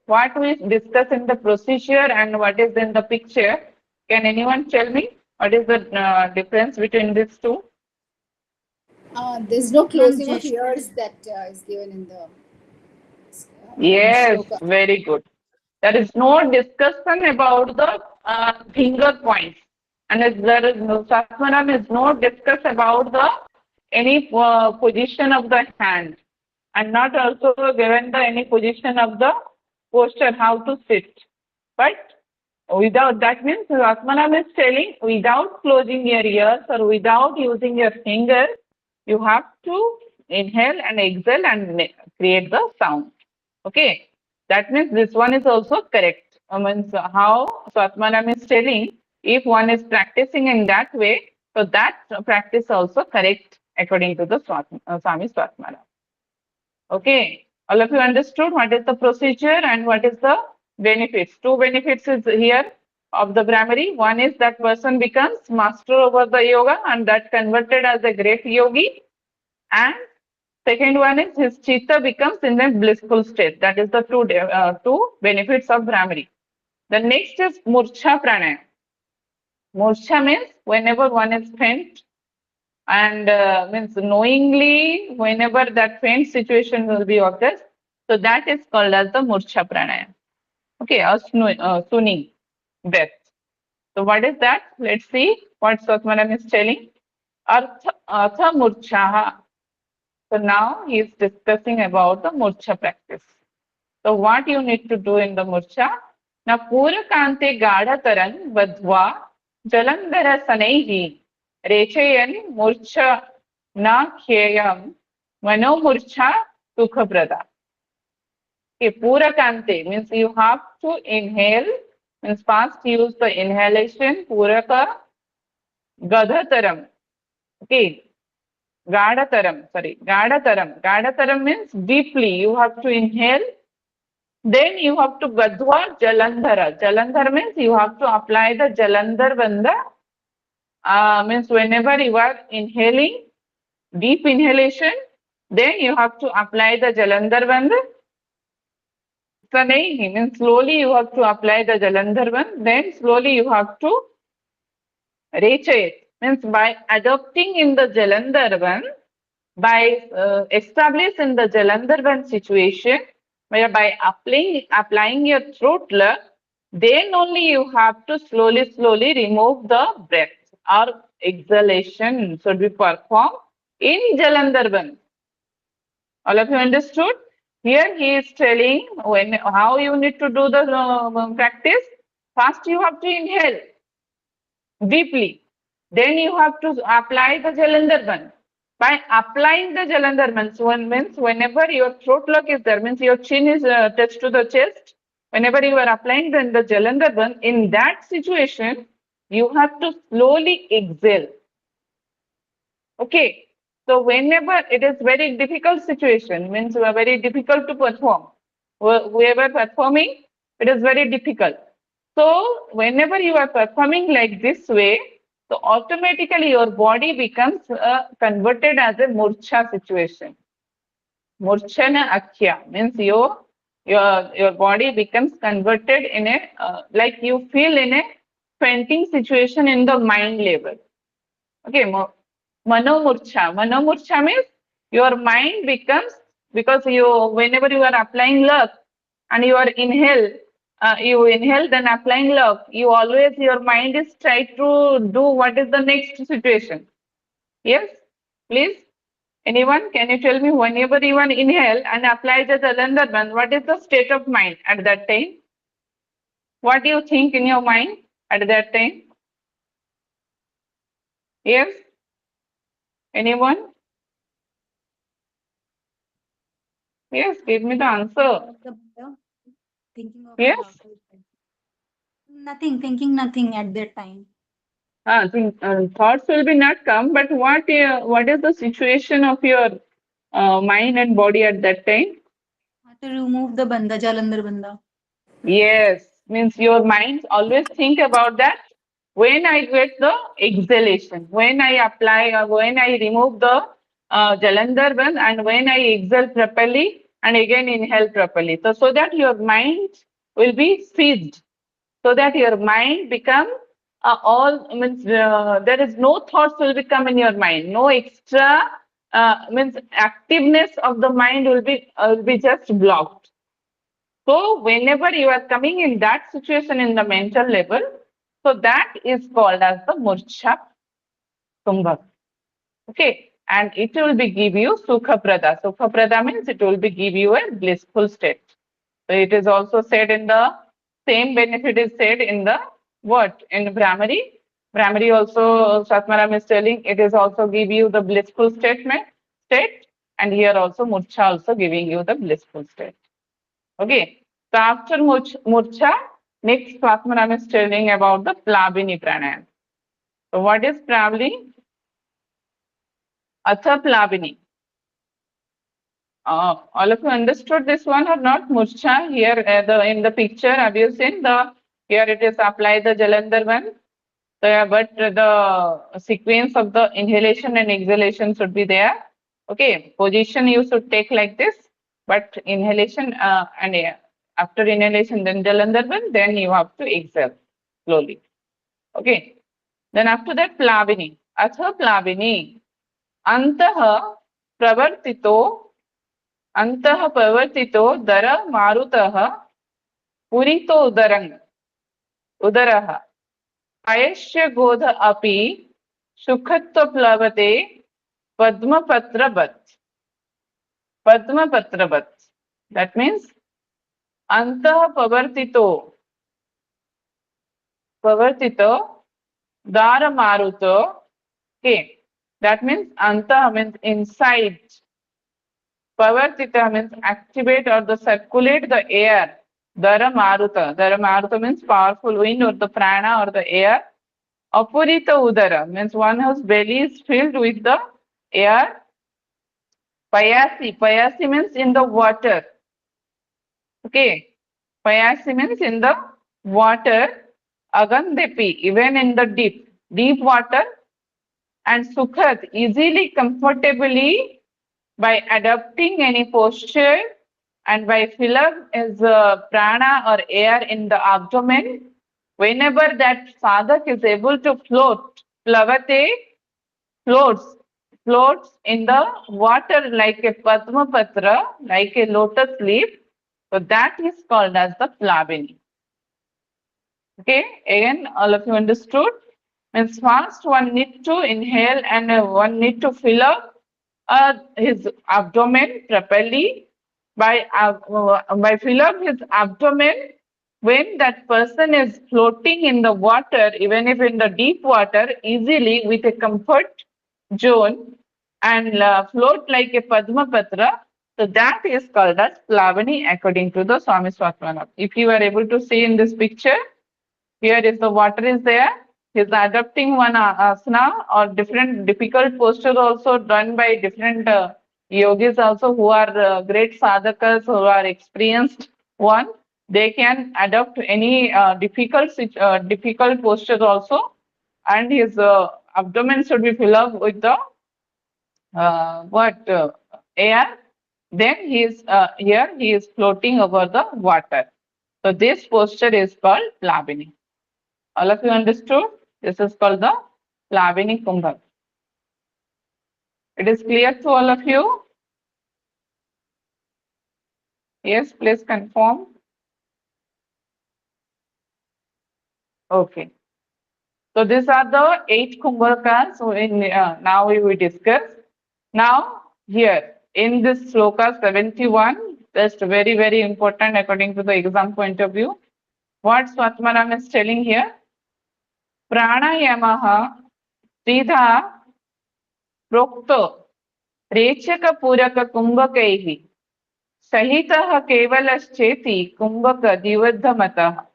What we discuss in the procedure and what is in the picture? Can anyone tell me what is the difference between these two? There's no closing of just- ears that is given in the Yes, shloka. very good. There is no discussion about the finger points, and there is no Sasmanam is no discuss about the any position of the hand, and not also given the any position of the posture how to sit. But without that means Sasmanam is telling without closing your ears or without using your fingers, you have to inhale and exhale and create the sound. Okay, that means this one is also correct. Means how Swatmanam is telling, if one is practicing in that way, so that practice also correct according to the Swami Swatmanam. Okay, all of you understood what is the procedure and what is the benefits. Two benefits is here of the Brahmari. One is that person becomes master over the yoga and that converted as a great yogi, and second one is his chitta becomes in a blissful state. That is the two benefits of Brahmari. The next is Murcha Pranayam. Murcha means whenever one is faint, and means knowingly whenever that faint situation will be occurs. So that is called as the Murcha Pranayam. Okay, or swooning breath. So what is that? Let's see what Swatmanam is telling. Artha Murchaha. So now he is discussing about the Murcha practice. So what you need to do in the Murcha? Na Purakante Gadhataran Vadva Jalandhara Sanaihi Rechayan Murcha Na Khyayam Mano Murcha Sukhaprada. Okay, Purakante means you have to inhale, means first use the inhalation, Puraka Gadhataram. Okay. Gadhataram. Gadhataram means deeply. You have to inhale. Then you have to Gadhwa Jalandhara. Jalandhar means you have to apply the Jalandhar Bandha. Means whenever you are inhaling, deep inhalation, then you have to apply the Jalandhar Bandha. Sanaihi means slowly you have to apply the Jalandhar Bandha. Then slowly you have to Rechayat. Means by adopting in the Jalandhar Bandha, by establishing the Jalandhar Bandha situation, by applying your throat plug, then only you have to slowly remove the breath or exhalation should be performed in Jalandhar Bandha. All of you understood? Here he is telling how you need to do the practice. First you have to inhale deeply. Then you have to apply the Jalandhar Bandha. By applying the Jalandhar Bandha, means whenever your throat lock is there, means your chin is touched to the chest. Whenever you are applying the Jalandhar Bandha, in that situation, you have to slowly exhale. Okay. So whenever it is very difficult situation, means very difficult to perform. Whoever performing, it is very difficult. So whenever you are performing like this way, So automatically your body becomes converted as a murcha situation. Murchana akhya means your body becomes converted in a like you feel in a fainting situation in the mind level. Okay, manomurcha means your mind becomes, because whenever you are applying lux and you inhale then applying lux, your mind is trying to do what is the next situation. Yes, please. Anyone, can you tell me, whenever you inhale and apply the Jalandhar, what is the state of mind at that time? What do you think in your mind at that time? Yes? Anyone? Yes, give me the answer. Thinking of Yes? nothing, thinking nothing at that time. Thoughts will be not come, but what is the situation of your mind and body at that time? To remove the banda, Jalandhar banda. Yes, means your mind always think about that. When I get the exhalation, when I apply, when I remove the Jalandhar band, and when I exhale properly and again inhale properly. So that your mind will be seized, so that your mind become there is no thoughts will become in your mind, no extra means activeness of the mind will be just blocked. So whenever you are coming in that situation in the mental level, so that is called as the murcha kumbha. Okay, and it will be give you sukha prada. Sukha prada means it will be give you a blissful state. So it is also said in the same benefit is said in the what? In Brahmari. Brahmari also, Satmaram is telling, it is also give you the blissful state, and here also Murcha also giving you the blissful state. Okay. So after Murcha, next Satmaram is telling about the Plavini Pranayam. So what is Plavini? Atha Plavini. All of you understood this one or not? Murcha here in the picture, have you seen here it is apply the Jalandhar one. So, but the sequence of the inhalation and exhalation should be there. Okay, position you should take like this, but inhalation and after inhalation then Jalandhar one, then you have to exhale slowly. Okay, then after that Plavini. Atha Plavini. Antaha pravartito अंतः प्रवर्तितो दर मारुतः पुरितो उदरः आयस्य गोध अपि सुखत्व प्लवते पद्मपत्रवत्. That means अंतः प्रवर्तितो dara maruto. Okay, that means anta means inside. Pavartita means activate or the circulate the air. Dara maruta means powerful wind or the prana or the air. Apurita udara means one whose belly is filled with the air. Payasi means in the water. Okay, Payasi means in the water. Agandepi, even in the deep water. And Sukhat, easily, comfortably, by adopting any posture and by fill up his prana or air in the abdomen. Whenever that sadhak is able to float, plavate floats in the water like a padmapatra, like a lotus leaf. So that is called as the plavini. Okay, again, all of you understood? Means first one need to inhale and one need to fill up his abdomen properly. By fill up his abdomen, when that person is floating in the water, even if in the deep water, easily with a comfort zone and float like a Padmapatra, so that is called as Plavani according to the Swami Swatmanabh. If you are able to see in this picture, here is the water is there. He is adopting one asana or different difficult postures also done by different yogis also who are great sadhakas, who are experienced one. They can adopt any difficult postures also. and his abdomen should be filled up with the air. Then he is here he is floating over the water. So this posture is called Plavini. All of you understood? This is called the Plavini Kumbhak. It is clear to all of you? Yes, please confirm. Okay. So these are the 8 Kumbhakas. So now we will discuss. Now here in this sloka 71, just very, very important according to the exam point of view. What Swatmaram is telling here? Pranayamaha Tridha Prokto Rechaka Puraka Kumbhakaihi Sahitah Kevalashcheti Kumbhaka Divadhamatah.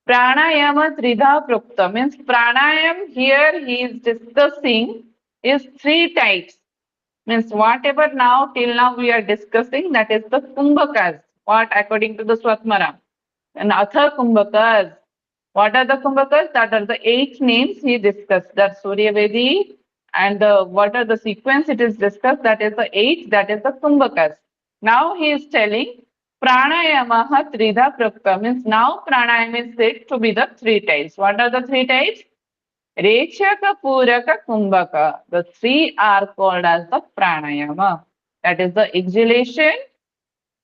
Pranayama Tridha Prokta means pranayam here he is discussing is 3 types. Means whatever now till now we are discussing, that is the Kumbhakas. What according to the Swatmaram. And other Kumbhakas. What are the Kumbhakas? That are the 8 names he discussed. That Surya Vedi and what are the sequence it is discussed, that is the 8, that is the Kumbhakas. Now he is telling Pranayamaha Tridha Prakta means now pranayam is said to be the 3 types. What are the 3 types? Rechaka Puraka Kumbhaka. The 3 are called as the pranayama. That is the exhalation,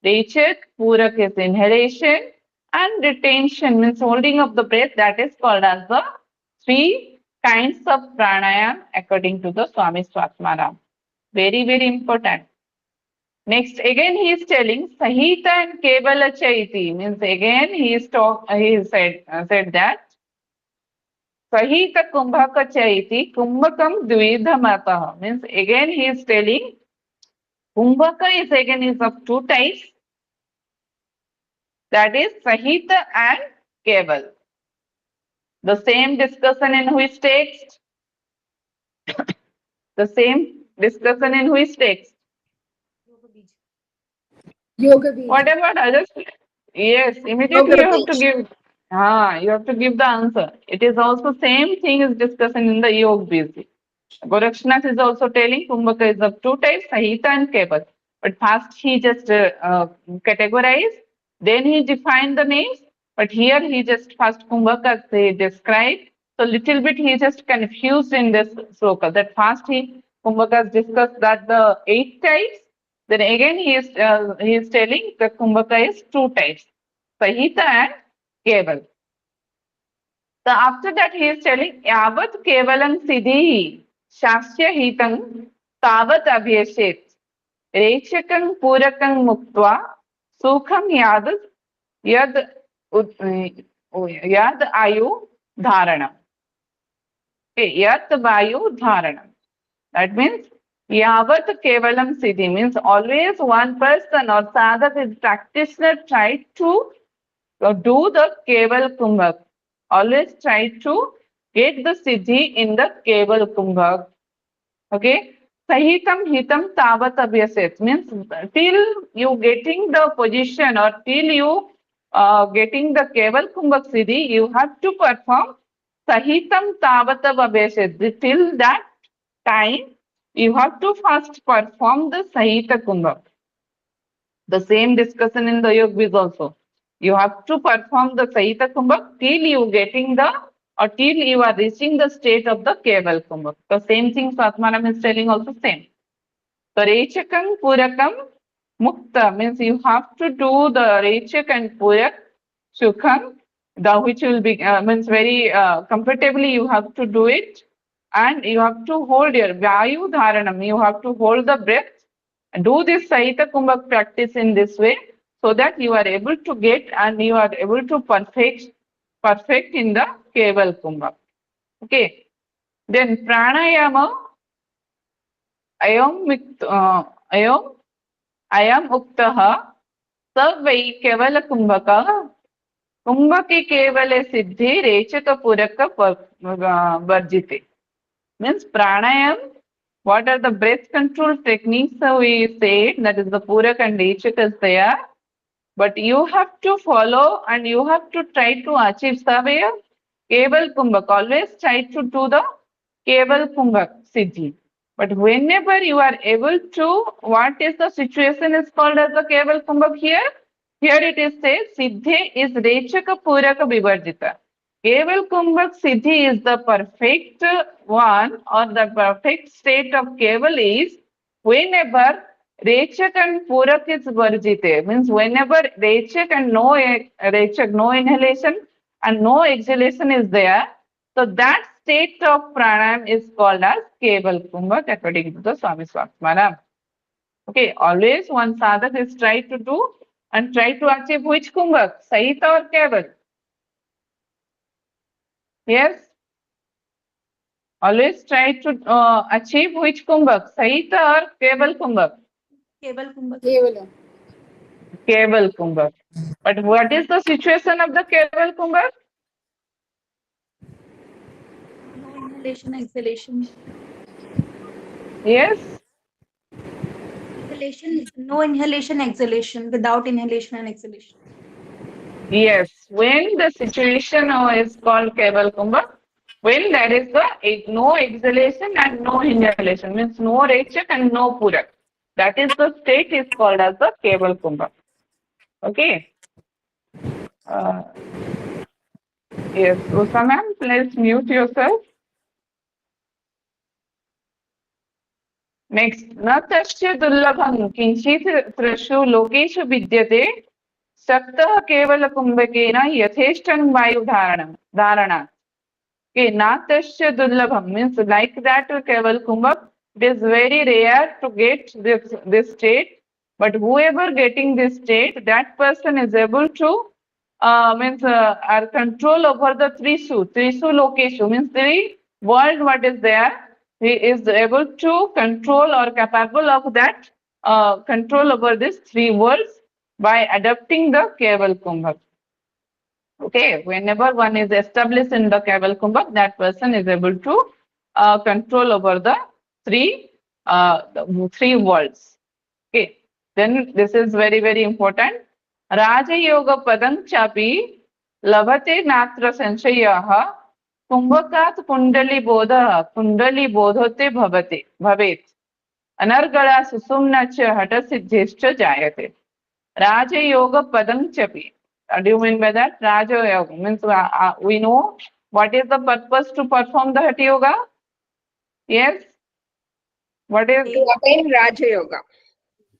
Rechak, Purak is inhalation, and retention means holding of the breath, that is called as the 3 kinds of pranayam according to the Swami Swatmaram. Very, very important. Next, again he is telling Sahita and Kevala Chaiti means again he said that Sahita Kumbhaka Chaiti Kumbhakam Dvidhamataha means again he is telling Kumbhaka is of 2 types, that is Sahita and Keval. The same discussion in which text? The same discussion in which text? Yoga Beej. What about others? Yes, immediately Yoga you have to Beej. give. You have to give the answer. It is also same thing is discussing in the Yoga Beej. Gorakshnath is also telling Kumbhaka is of 2 types, Sahita and Keval. But first he just categorized, then he defined the names. But here he just first Kumbhaka he described. So little bit he just confused in this sloka. That first he Kumbhakas discussed that the 8 types. Then again he is telling the Kumbhaka is 2 types, Sahita and Keval. So after that he is telling Yavat Kevalam Siddhi Shasya Hitam Tavat Abhyashet Rechakam Purakam Muktva Sukham Yad Ayu Dharanam. Okay, Yad Vayu Dharanam. That means Yavat Kevalam Siddhi means always one person or sadhak is practitioner try to do the Keval Kumbhak. Always try to get the Siddhi in the Keval Kumbhak. Okay. Sahitam hitam tavat abhyaset means till you getting the position or till you getting the Keval Kumbhak Siddhi, you have to perform Sahitam tavat abhyaset. Till that time, you have to first perform the Sahita Kumbhak. The same discussion in the Yoga Beej also. You have to perform the Sahita Kumbhak till you getting the or till you are reaching the state of the Keval Kumbhak. The same thing Swatmaram is telling also same. So Rechakam Purakam Mukta means you have to do the Rechak and Purak Sukham, the which will be means very comfortably you have to do it, and you have to hold your Vayu Dharanam, you have to hold the breath. Do this Sahita Kumbhak practice in this way so that you are able to get and you are able to perfect in the Keval Kumbhak. Okay. Then Pranayama Ayam Uktaha Savai Kevala Kumbhaka Kumbhaki Kevale Siddhi Rechaka Puraka Varjite. Means pranayam, what are the breath control techniques we said, that is the Purak and Rechak is there. But you have to follow and you have to try to achieve Savaya Keval Kumbhak. Always try to do the Keval Kumbhak Siddhi. But whenever you are able to, what is the situation is called as the Keval Kumbhak here? Here it is said, Siddhi is Rechaka Puraka Vivarjita. Keval Kumbhak Siddhi is the perfect one, or the perfect state of Keval is whenever Rechak and Purak is Varjite. Means whenever Rechak and no Rechak, no inhalation and no exhalation is there, so that state of pranayam is called as Keval Kumbhak according to the Swami Swatmana. Okay, always one sadhak is try to do and try to achieve which Kumbhak, Sahita or Keval? Yes? Always try to achieve which Kumbhak, Sahita or Keval Kumbhak? Keval Kumbhak. Kevala. Keval Kumbhak. But what is the situation of the Keval Kumbhak? No inhalation, exhalation. Yes? No inhalation, exhalation, without inhalation and exhalation. Yes. When the situation is called Keval Kumbhak, when there is no exhalation and no inhalation, means no Rechak and no Purak. That is the state is called as the Keval Kumbhak. Okay. Yes, Usha ma'am, please mute yourself. Next, न तस्य दुर्लभं किंचित् त्रिषु लोकेषु विद्यते शक्तः केवलकुम्भकेन यथेष्टं वायुधारणात्. Okay, not dullabham means like that Keval Kumbhak, it is very rare to get this state, but whoever getting this state, that person is able to are control over the Trisu lokeshu means the world what is there, he is able to control or capable of that control over these three worlds by adopting the Keval Kumbhak. Okay, whenever one is established in the Keval Kumbhak, that person is able to control over the three worlds. Okay, then this is very, very important. Raja Yoga Padam Chapi Lavate Natra Sanchayaha Kumbhakat Kundali Bodhote Bhavet Anargala Susumna Cha Hatasiddhishcha Jayate. Raja Yoga Padam Chapi. Do you mean by that? Raja Yoga means we know what is the purpose to perform the Hatha Yoga? Yes? What is? To attain Raja Yoga.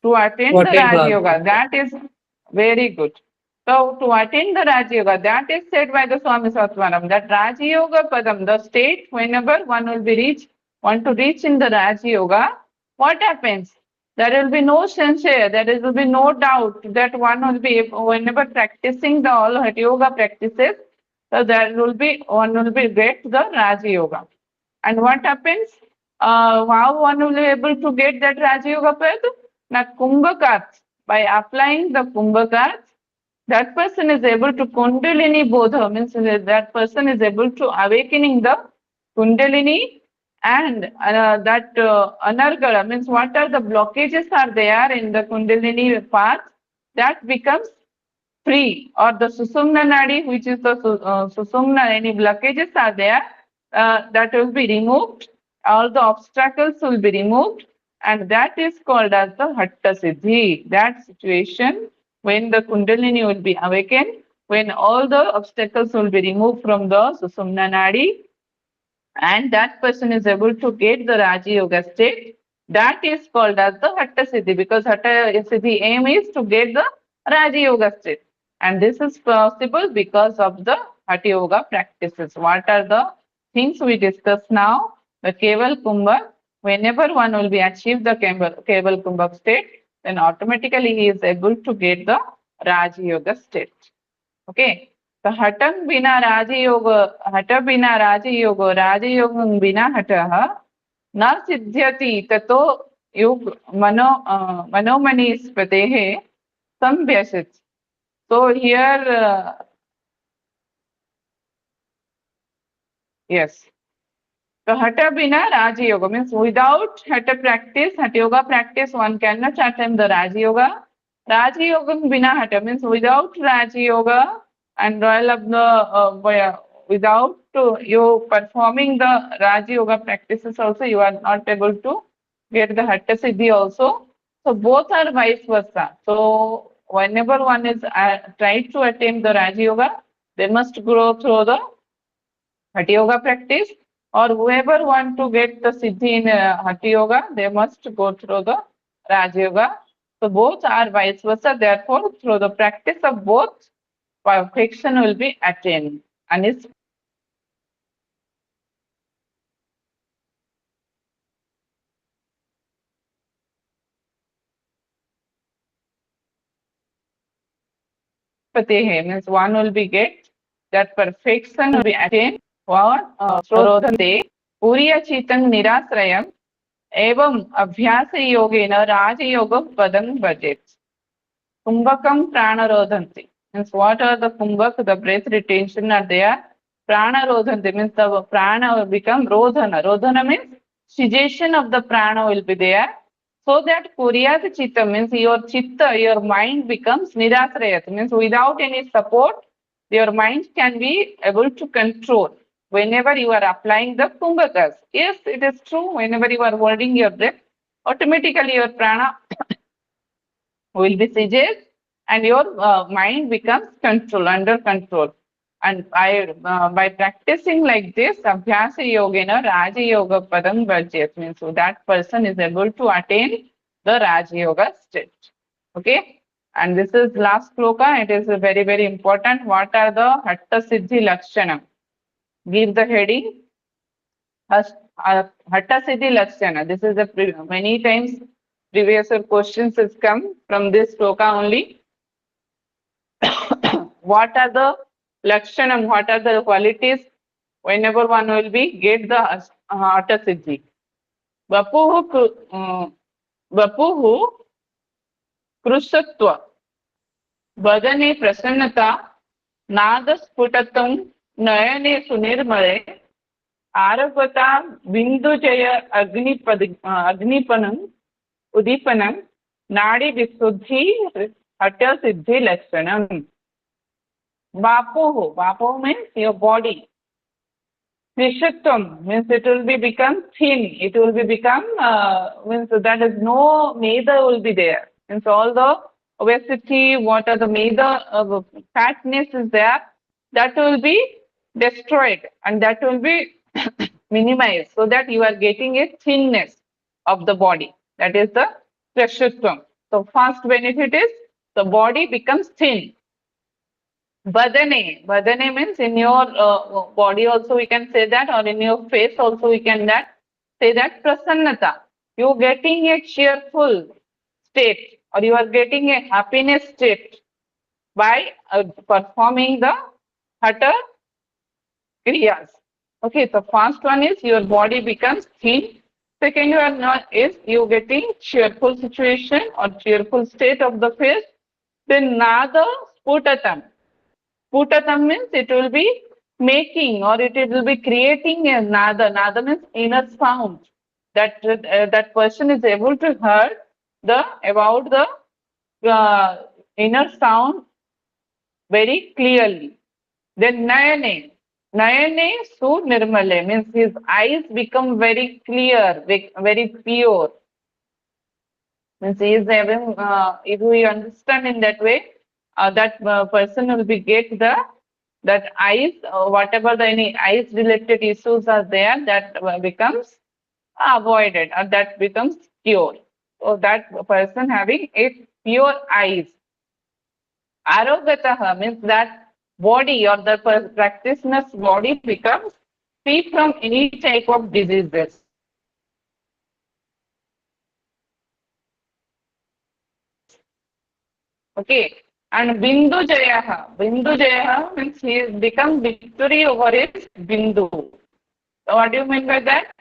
To attain the Raja Yoga. That is very good. So to attain the Raja Yoga, that is said by the Swami Satwaram, that Raja Yoga Padam, the state whenever one will be want to reach in the Raja Yoga, what happens? There will be no sanshaya, there will be no doubt that one will be, whenever practicing the all Hatha Yoga practices, so one will be get the Raja Yoga. And what happens? How one will be able to get that Raja Yoga path? Now Kumbhakat, by applying the Kumbhakat, that person is able to Kundalini Bodha, means that person is able to awakening the Kundalini, and that Anargala means what are the blockages are there in the Kundalini path, that becomes free, or the Susumna Nadi, which is the Susumna, any blockages are there, that will be removed, all the obstacles will be removed, and that is called as the HATHASIDDHI. That situation when the Kundalini will be awakened, when all the obstacles will be removed from the Susumna Nadi, and that person is able to get the Raja Yoga state, that is called as the HATHASIDDHI, because HATHASIDDHI aim is to get the Raja Yoga state. And this is possible because of the Hatha Yoga practices. What are the things we discuss now? The Keval Kumbhak, whenever one will be achieved the Keval Kumbhak state, then automatically he is able to get the Raja Yoga state. Okay. So Hatam Bina Raja Yoga, Hata Bina Raja Yoga, Raja Yoga Bina Hataha, Na Siddhyati Tato Yug Manomani Spatehe Sambhyashit. So here, yes. So Hatha Bina Raja Yoga means without Hatha practice, Hatha Yoga practice, one cannot attain the Raja Yoga. Raja Yoga Bina Hatha means without Raja Yoga and royal of the without you performing the Raja Yoga practices also, you are not able to get the HATHASIDDHI also. So both are vice versa. So whenever one is trying to attain the Raja Yoga, they must go through the Hatha Yoga practice, or whoever want to get the Siddhi in Hatha Yoga, they must go through the Raja Yoga. So both are vice versa. Therefore, through the practice of both, perfection will be attained. And it's means one will be get that perfection will be attained for Srodhante Puriya Chitang Nirasrayam Evam Abhyasa Yogena Raja Yoga Padam Bhajet. Kumbhakam Prana Rodhanti. Means what are the kumbhak? The breath retention are there. Prana Rodhanti means the prana will become Rodhana. Rodhana means cessation of the prana will be there. So that Puriyat Chitta means your chitta, your mind becomes Nirasrayat. Means without any support, your mind can be able to control whenever you are applying the kumbhakas. Yes, it is true. Whenever you are holding your breath, automatically your prana will be seized and your mind becomes under control. And by practicing like this, Abhyasa Yogena Raja Yoga Padam Bhajet means so that person is able to attain the Raja Yoga state. Okay. And this is last sloka. It is very, very important. What are the HATHASIDDHI Lakshanam? Give the heading. HATHASIDDHI Lakshana. This is the many times previous questions has come from this sloka only. What are the Lakshanam? What are the qualities whenever one will be get the HATHASIDDHI? Vapuhu Krushatva Vadane Prasannata Nada Sputatam Nayane Sunirmale Aragvata Bindujaya Agnipanam Udipanam Nadi Visuddhi HATHASIDDHI Lakshanam. Vapoho means your body. Krishatvam means it will be become thin. It will be become means that is no maida will be there. Means all the obesity, what are the maida fatness is there, that will be destroyed and that will be minimized, so that you are getting a thinness of the body. That is the Krishatvam. So first benefit is the body becomes thin. Badane means in your body also we can say that, or in your face also we can say that prasannata. You are getting a cheerful state, or you are getting a happiness state by performing the hatha kriyas. Okay, so first one is your body becomes thin. Second one is you getting cheerful situation or cheerful state of the face. Then nada sputatam. Sputatam means it will be making or it will be creating a nada. Nada means inner sound. That person is able to hear about the inner sound very clearly. Then Nayane Su Nirmale means his eyes become very clear, very pure. Means he is having, if we understand in that way, that person will be get that eyes, whatever any eyes related issues are there, that becomes avoided or that becomes cured. So that person having a pure eyes. Arogataha means that body or the practitioner's body becomes free from any type of diseases. Okay. And Bindu Jayaha means he has become victory over his Bindu. So what do you mean by that?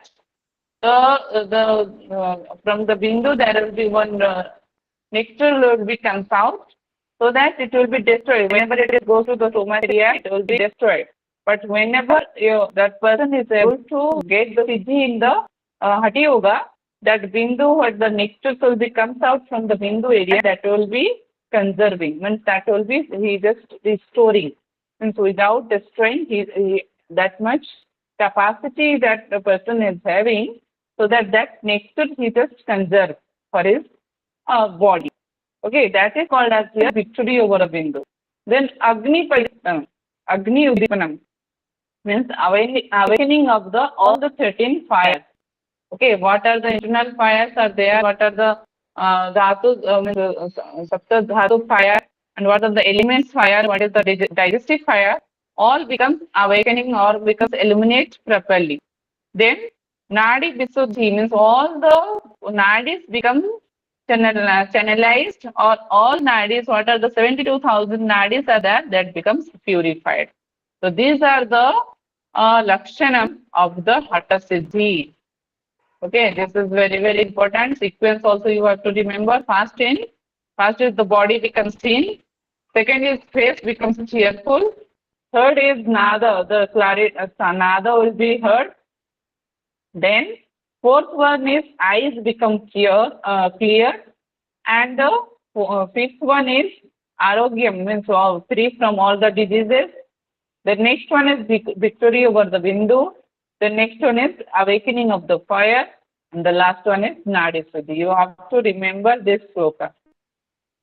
From the Bindu there will be one nectar will be comes out, so that it will be destroyed. Whenever it goes to the stomach area, it will be destroyed. But whenever that person is able to get the siddhi in the Hatha Yoga, that Bindu or the nectar will be comes out from the Bindu area, that will be conserving. Means that will be he just restoring. Means without destroying, he that much capacity that the person is having, so that nectar he just conserves for his body. Okay, that is called as here victory over a bindu. Then Agni Udipanam means awakening of the all the 13 fires. Okay, what are the internal fires are there? What are the Sapta Dhatu fire? And what are the elements fire? What is the digestive fire? All becomes awakening or becomes illuminate properly. Then Nadi Visuddhi means all the nadis become channelized, or all nadis, what are the 72,000 nadis are there, that becomes purified. So these are the Lakshanam of the HATHASIDDHI. Okay, this is very, very important. Sequence also you have to remember. First is the body becomes thin. Second is face becomes cheerful. Third is Nada, the clarity, Nada will be heard. Then fourth one is eyes become clear. And the fifth one is Arogyam, means free from all the diseases. The next one is victory over the bindu. The next one is awakening of the fire. And the last one is Nadi Suddhi. You have to remember this sloka.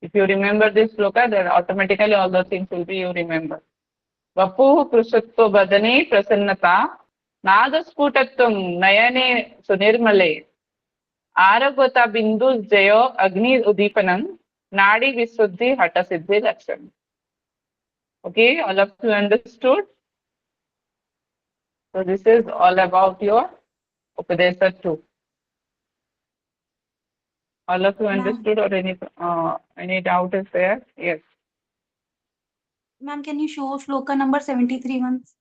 If you remember this sloka, then automatically all the things will be you remember. Vapuh krushatto badane prasannata nadasputattum nayane sunirmale aragota bindus jayo agni udipanam nadi visuddhi hatasiddhi lakshanam. Okay, all of you understood? So this is all about your Upadesa 2. All of you understood, or any doubt is there? Yes. Ma'am, can you show shloka number 73 once?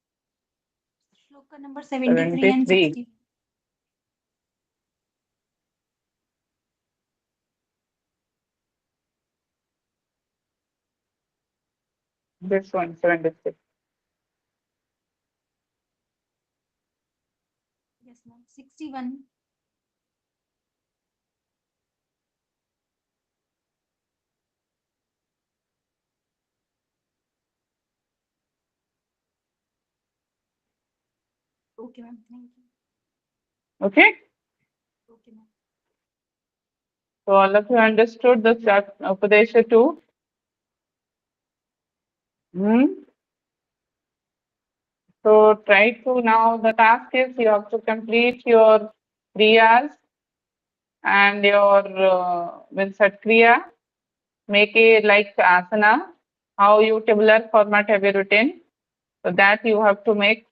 Shloka number 73 and 73. 60. This one, 76. Yes, ma'am. 61. Okay, ma'am. Thank you. Okay. Okay, ma'am. So all of you understood the Upadesha 2? So try to, now the task is you have to complete your kriyas and your Satkriya. Make a like asana. How you tabular format have you written? So that you have to make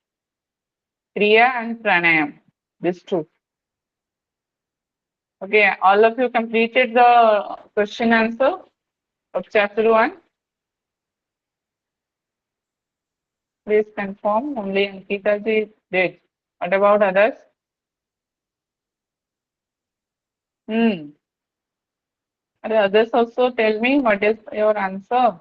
kriya and pranayam. These two. Okay, all of you completed the question answer of chapter 1. Please confirm. Only Ankita ji did. What about others? Others also tell me what is your answer.